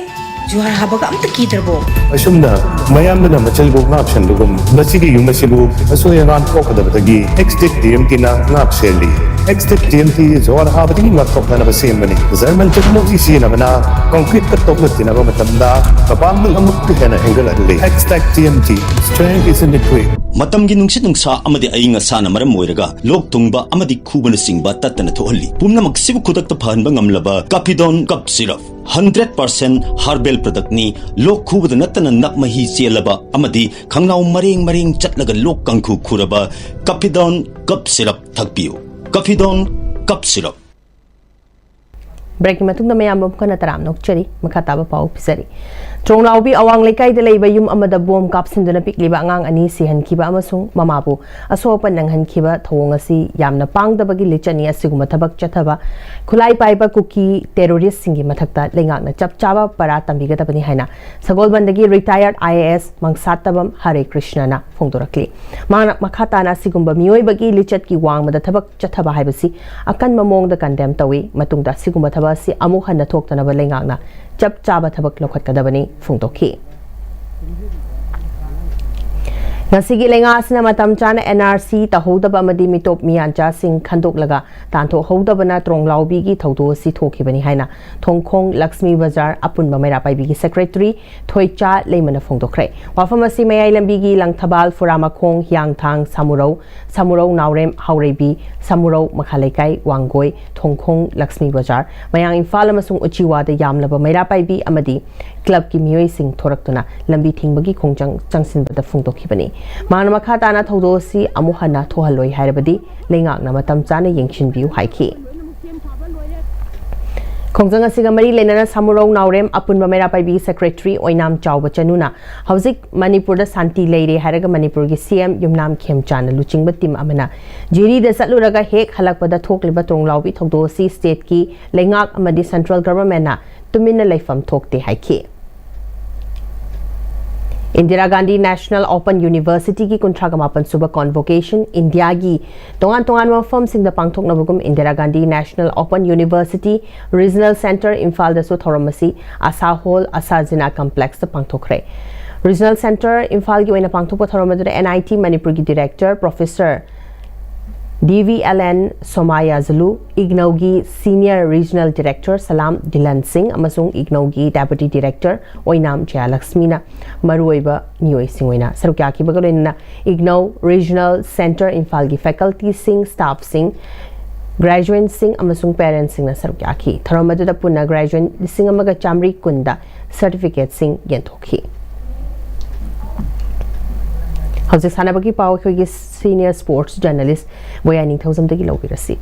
juhar habaga amta kidrabo asumna mayamna machal bo ngap shandugum basigi yumasibu asoya ran kokadabagi next time dina ngap seli next time ti juhar habadi ngap kokna basembani german technology sina bana concrete ka tokna tina ba matamda kapang amuk hena angle adli next TMT strength is in the quick matamgi nungsit nungsa amadi ainga sana maram moiraga lok tungba amadi khubana singba tatana thohalli pumnamak sibu khudakta phanba ngamlaba kapidon cup syrup 100% herbal product ni lok khubada natana nakmahi chelaba amadi khangnaw maring chatlaga lok kangkhu khuraba kapidon cup syrup thakpiu kapidon cup syrup break matung na mayam bom kana taram nok chari makata ba pau pisari Chonglaubi awang lekai de leiba yum amada bom kapsin duna pikliba angang ani si hankiba amasung mamabu asopan nang hankiba thawong asi yamna pangdabagi lichani asiguma thabak chathaba khulai paiba kuki terrorist singi mathakta lengakna chapchaba para tambigadabani haina sagolbandagi retired IAS mangsatabam Hare Krishna na phongdorakli mana makhata na sigumba miyoibagi lichat ki wangmada thabak chathaba haibasi akan mamong da condemn tawi matungda sigumba thaba si amu hanna thoktana ba lengakna chap chaba thabak lokhat kadabani phungtokhi ngasigi lenga asna matam chana NRC tahodaba amadi mitop miancha sing khandok laga tanto hodabana tronglaubi gi thodo si thokhibani haina thongkhong Lakshmi Bazar apun bamaira pai bi secretary thoicha leimana phongdokre wafamasi mayai lambi gi langthabal furama khong hyangthang samurau naurem haurebi samurau makhalekai wangoi thongkhong Lakshmi Bazar mayang Imphal amasung uchiwa da yamlaba maira pai bi amadi club ki miyoi sing thoraktuna lambi thingbagi khongchang changsinbada phungdokhibani mana makhatana thodosi amuhana thohaloi hairabadi lengakna matam chana yengshinbiu haiki khongjang asiga mari lenana samurau naurem apun bamera pai bi secretary oinam chawba chanuna hauzik Manipur da santi leire haraga Manipur gi CM yumnam khemchana luchingba tim amana jiri da satluraga hek halakpada thokliba tronglaubi thodosi state ki lengak amadi central government na tumina laifam thokte haiki Indira Gandhi National Open University ki kuntragamapan suba convocation India gi tongan mafam sing da pangthok nabugum Indira Gandhi National Open University Regional Center Imphal da su thoramasi Asa Hall Asa Jina Complex da pangthokre Regional Center Imphal gi oina pangthok thoramadu NIT Manipur gi Director Professor DVLN Somaya Zulu Ignaugi Senior Regional Director Salam Dilan Singh amasung Ignaugi Deputy Director Oinam Jayalakshmina Maruiba Nioi Singhoina Sarukya ki bagalena Ignau Regional Center Imphal gi Faculty Singh Staff Singh Graduate Singh amasung Parents Singh na sarukya ki tharamadu da punna graduate Singh amaga chamri kunda certificate Singh yentokhi Hauzik sanabagi pau khoi senior sports journalist Boyani Thousandagi lobirasi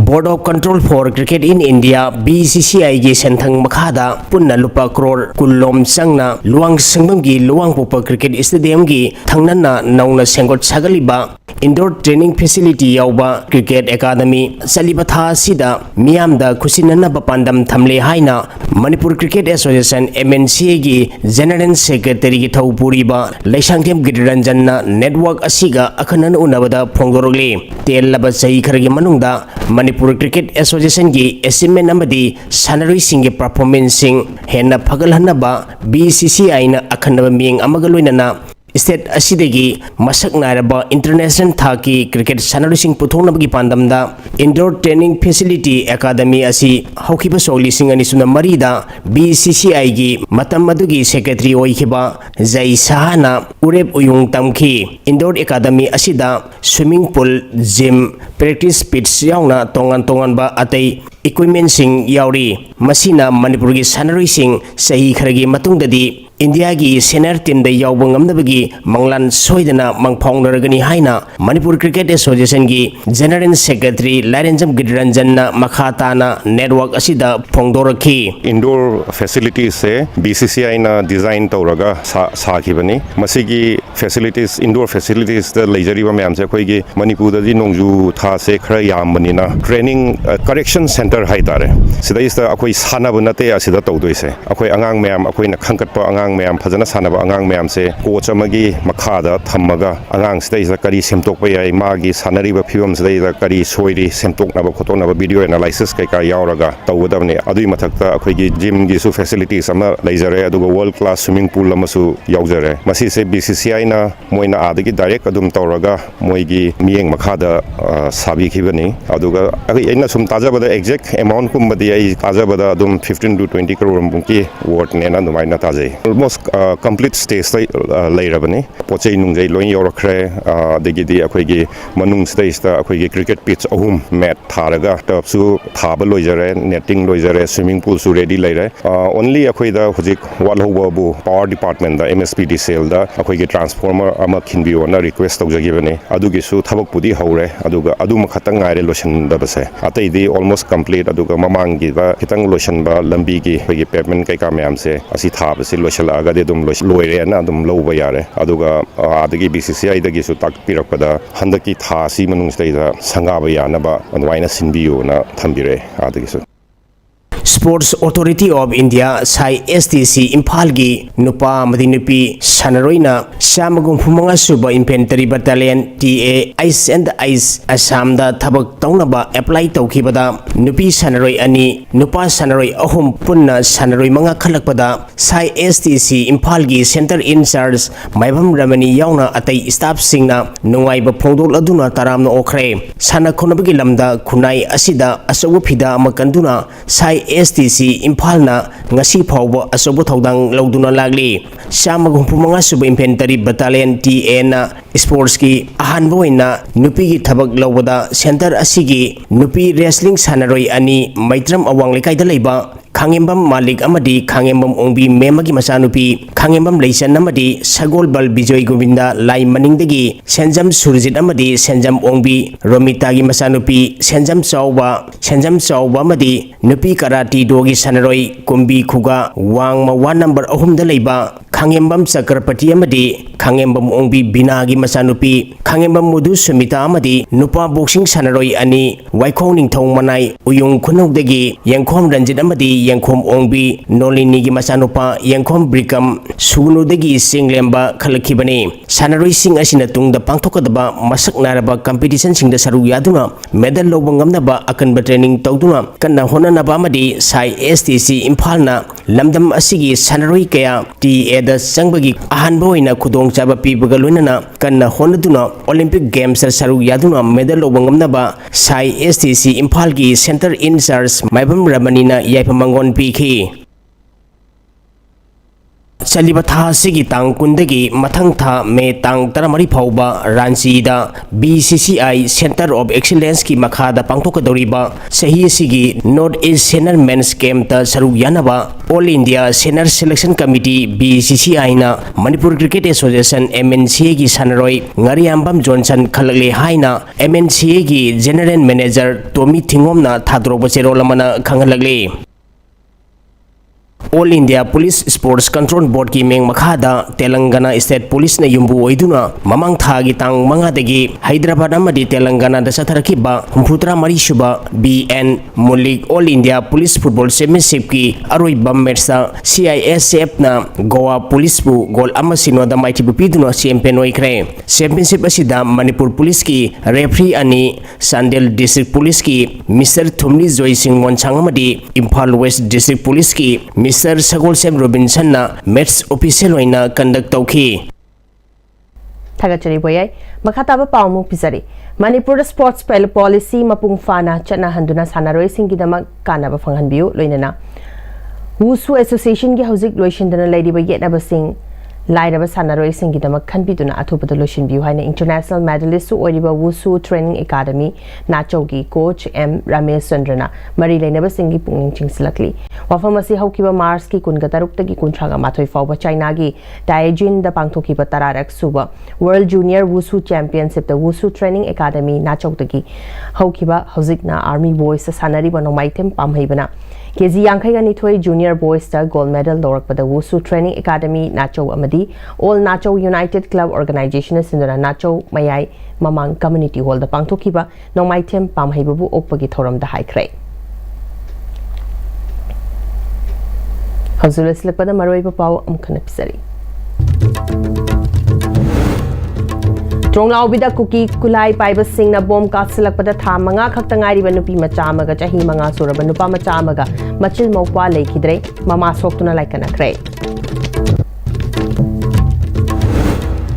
Board of Control for Cricket in India BCCI gi senthang makhada punna lupa crore kullom sangna luang sangbam gi luang popa cricket stadium gi thangnana nauna sengot sagaliba indoor training facility yauba cricket academy chaliba tha sida miyamda khusinanaba pandam thamle haina Manipur Cricket Association MNCA gi General Secretary gi Thaupuriba Laisangthem Gidiranjan na network asiga akhanan unabada phongdorogli telaba chai kharagi manungda Manipur Cricket Association gi achievement amadi sanaroi sing gi performance sing henna phagalhanaba BCCI na akhanaba ming amaga loinana state asidagi masak nairaba international thaki cricket sanarosing puthonabagi pandamda indoor training facility academy asi haukiba soli singani suna marida BCCI gi matam madugi secretary oikiba Jai Sahana urep uyung tamki indoor academy asida swimming pool gym practice pitch yauna tongan ba atai equipment sing yauri masina Manipur gi sanaroi sing sahi kharagi matungdadi India gi senior team da yawba ngamnabagi manglan soidana mangphongnaragani haina Manipur Cricket Association gi General Secretary Larenjam Gidiranjan na makhatana network asida phongdoraki indoor facilities se BCCI na design tawraga sakhibani masigi facilities indoor facilities da leijariba mayam se khoi gi Manipur da di nongju tha se khara yambani na training correction center haitare sida is da akoi sana bunate asida tawdoise akoi angang mayam akoi na khangkatpa angang mayam phajana sanaba angang mayam se coach amagi makhada thammaga angang sida is kari semtokpa yai magi sanariba phibam sida is kari soiri semtoknaba khotoknaba video analysis kai ka yauraga tawdabne adui mathakta akoi gi gym gi su facilities ama leijare aduga world class swimming pool amasu yaujare masi se BCCI na moina adagi direct adum tawraga moigi miyeng makhada sabi khibani aduga aina sum tajabada exact amount kumbadi ai tajabada adum 15 to 20 crore bunki word ne na dumaina tajai almost complete stage leirabani pochei nungjai loin yorkhre degidi akhoi manung stage ta akhoi cricket pitch ahum mat tharaga tapsu thaba loijare netting loijare swimming pool su ready leire only akhoi da hojik walhoba bu power department da MSPD sale da akhoi transformer ama khinbiyo na request tawjagibani adugi su thabak pudi haure aduga aduma khatang ngaire lotion da base atai di almost complete aduga mamang gi ba kitang lotion ba lambi gi hogi pavement kai ka mayam se asi thaba se lotion aga de dum loire na dum loba yare aduga adagi BCCI dagi su tak pirakpada handaki tha si manung stai da sangaba yana ba anwaina sinbiyo na thambire adagi su Sports Authority of India Sai STC Imphal gi nupa madi nupi sanaroina samagum phumanga suba infantry battalion TA Ice and Ice Assam da thabak taunaba apply tawkhibada nupi sanaroi ani nupa sanaroi ahum punna sanaroi manga khalakpada Sai STC Imphal gi center in charge Maibam Ramani yauna atai staff singna nungai ba phongdol aduna taramna okhre sana khonabagi lamda khunai asida asawu phida makanduna Sai STC Imphal na ngasi phawba asobo thodang lawduna lagli samagum phumanga suba infantry battalion TA na sports ki ahanbo ina nupi gi thabak lawbada center asigi nupi wrestling sanaroi ani maitram awang lekai da leiba Khangembam Malik amadi Khangembam Ongbi Memagi Masanupi Khangembam Leisan amadi Sagol Bal Bijoy Govinda Lai Maningdagi Senjam Surjit amadi Senjam Ongbi Romitagi Masanupi Senjam Sauba amadi Nupi Karati Dogi Sanaroi Kumbi Khuga Wangma 1 number ahum da leiba Khangembam Sakrapati amadi Khangembam Ongbi Binagi Masanupi Khangembam Mudu Sumita amadi Nupa Boxing Sanaroi ani Waikong Ningthong Manai Uyung Khunogdagi Yangkhom Ranjit amadi Yangkhom Ongbi Nolini gi masanupa Yangkhom Brikam Sugunu dagi Singlemba khalakibani sanaroi sing asina tungda pangthokadaba masak naraba competition singda saru yaduna medal loba ngamnaba akanba training tawduna kanna honanaba amadi Sai STC Imphal na lamdam asigi sanaroi kaya TA da sangbagi ahanba oina khudong chaba pibaga loinana kanna honaduna Olympic Games saru yaduna medal loba ngamnaba Sai STC Imphal gi center in charge Maibam Ramani na yaipamang PK Chaliba tha sigi tang kundagi mathang tha me tang taramari phauba Ranchi da BCCI Center of Excellence ki makhada pangthokadoriba sahi sigi North East Senior Men's Camp ta saru yanaba All India Senior Selection Committee BCCI na Manipur Cricket Association MNCA ki sanaroi Ngariambam Johnson khalakle haina MNCA ki General Manager Tommy Thingom na thadroba cherolamana khangalagle all India police sports control board की मेंग मखादा Telangana state police ने युम्बु ओइदुना ममांग थागी तांग मंगादगी हैदराबाद अमदी तेलंगाना दा सथरखिबा 63 सुबा BN Mulik all India police football championship की अरोइबा match CISF ना Goa police बु goal अमा सिनोदा माइथिबु पिदुना चैंपियन ओइख्रे चैंपियनशिप असिदा मणिपुर पुलिस की रेफरी अनि सांडेल डिस्ट्रिक्ट पुलिस की मिस्टर थुमली जोई सिंह मोनसांग अमदी इम्फाल वेस्ट डिस्ट्रिक्ट पुलिस की मिस्टर सगोलसेम रोबिन्सन ना मैच ऑफिशियल ओइना कंडक्ट तौखी थागचरी बोयै मखाताबा पाउमु पिसरी मणिपुर स्पोर्ट्स पॉलिसी मपुंग फाना चना हंदुना सानारोय सिंगिदमक कानाबा फंगहनबियु लोइनना वुसु एसोसिएशन की हौजिक लोइशिंदना लेरिबा येटनाबा सिंह लाइरबा सानारोय सिंगिदमक खनबिदुना अथुपद लोइशिनबियु हाइना इंटरनेशनल मेडलिस्ट ओइरिबा वुसु ट्रेनिंग एकेडमी नाचौगी कोच M रमेश चंद्रना मरी लेनबा सिंगी पुंगिंग चिंगसलकली वफम असी हौकिबा मार्च की कुनगा तरुक्तगी कुंथ्रागा माथोय फाउबा चाइना की डायजिन द पांगथोकिबा तरारक सुबा वर्ल्ड जूनियर वुसु चैंपियनशिप द वुसु ट्रेनिंग एकेडमी नाचौतगी हौकिबा हौजिकना आर्मी बॉयज सानारिबा नोमाइथेम पामहैबना केजी यांखैगा निथोय जूनियर बॉयज द गोल्ड मेडल लौरकपदा वुसु ट्रेनिंग एकेडमी नाचौ अमदी all Nachou united club organisation सिंदुना नाचौ मयाई ममांग कम्युनिटी हॉल द पांगथोकिबा नोमाइथेम पामहैबबु ओकपगी थौरमदा हाइख्रे हौजुलसलकपदा मरोइबा पाव अमखनपिसरी ट्रोंगलाउबिदा कुकी कुलाई पाइबा सिंगना बोम कासलकपदा था मंगा खक्ता ngairiba nupi macha amaga chahi manga suraba nupa macha amaga machil mokwa lekhidre mama soktuna laikana khre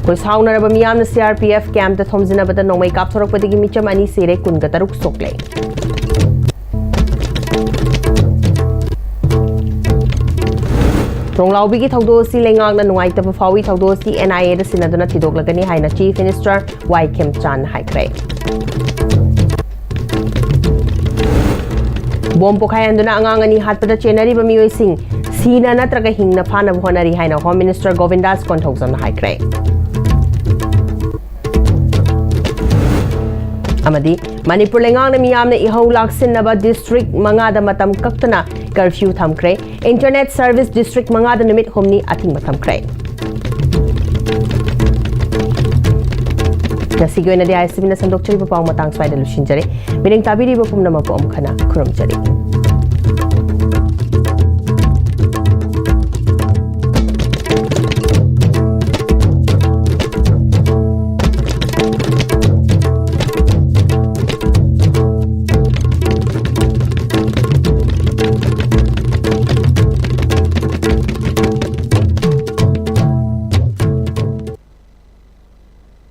koi saunaraba miyamna CRPF camp da thomjina bada nomai kap thorakpadagi micham ani sere kunga taruk sokle ट्रोंगलाउबी की थौदोसी लेंगांगना नुंगाइतबा फावी थौदोसी NIA दा सिनादुना थिदोकलगनी हाइना chief minister Y Khemchand हाइख्रे bomb पोखायंदुना अंगांगनी हातपदा चेनरी बमियोय सिंह सीना नत्रगा हिंगना फाना होनरी हाइना होम मिनिस्टर गोविंदास कोंथौजन हाइख्रे अमदी मणिपुर लेंगांगना मियामना इहौ लाक्सिनबा डिस्ट्रिक्ट मंगादा मतम कक्तना कर्फ्यू थमख्रे इंटरनेट सर्विस डिस्ट्रिक्ट मंगादा निमित हमनी अथिंग थमख्रे नसिगी ओइना दि ISV ना संदोकचरिबा पाउ मतंग स्वाइदा लुसिनजरे मिरिंग ताबिरिबा पुमनमपु अमखना खुरमजरी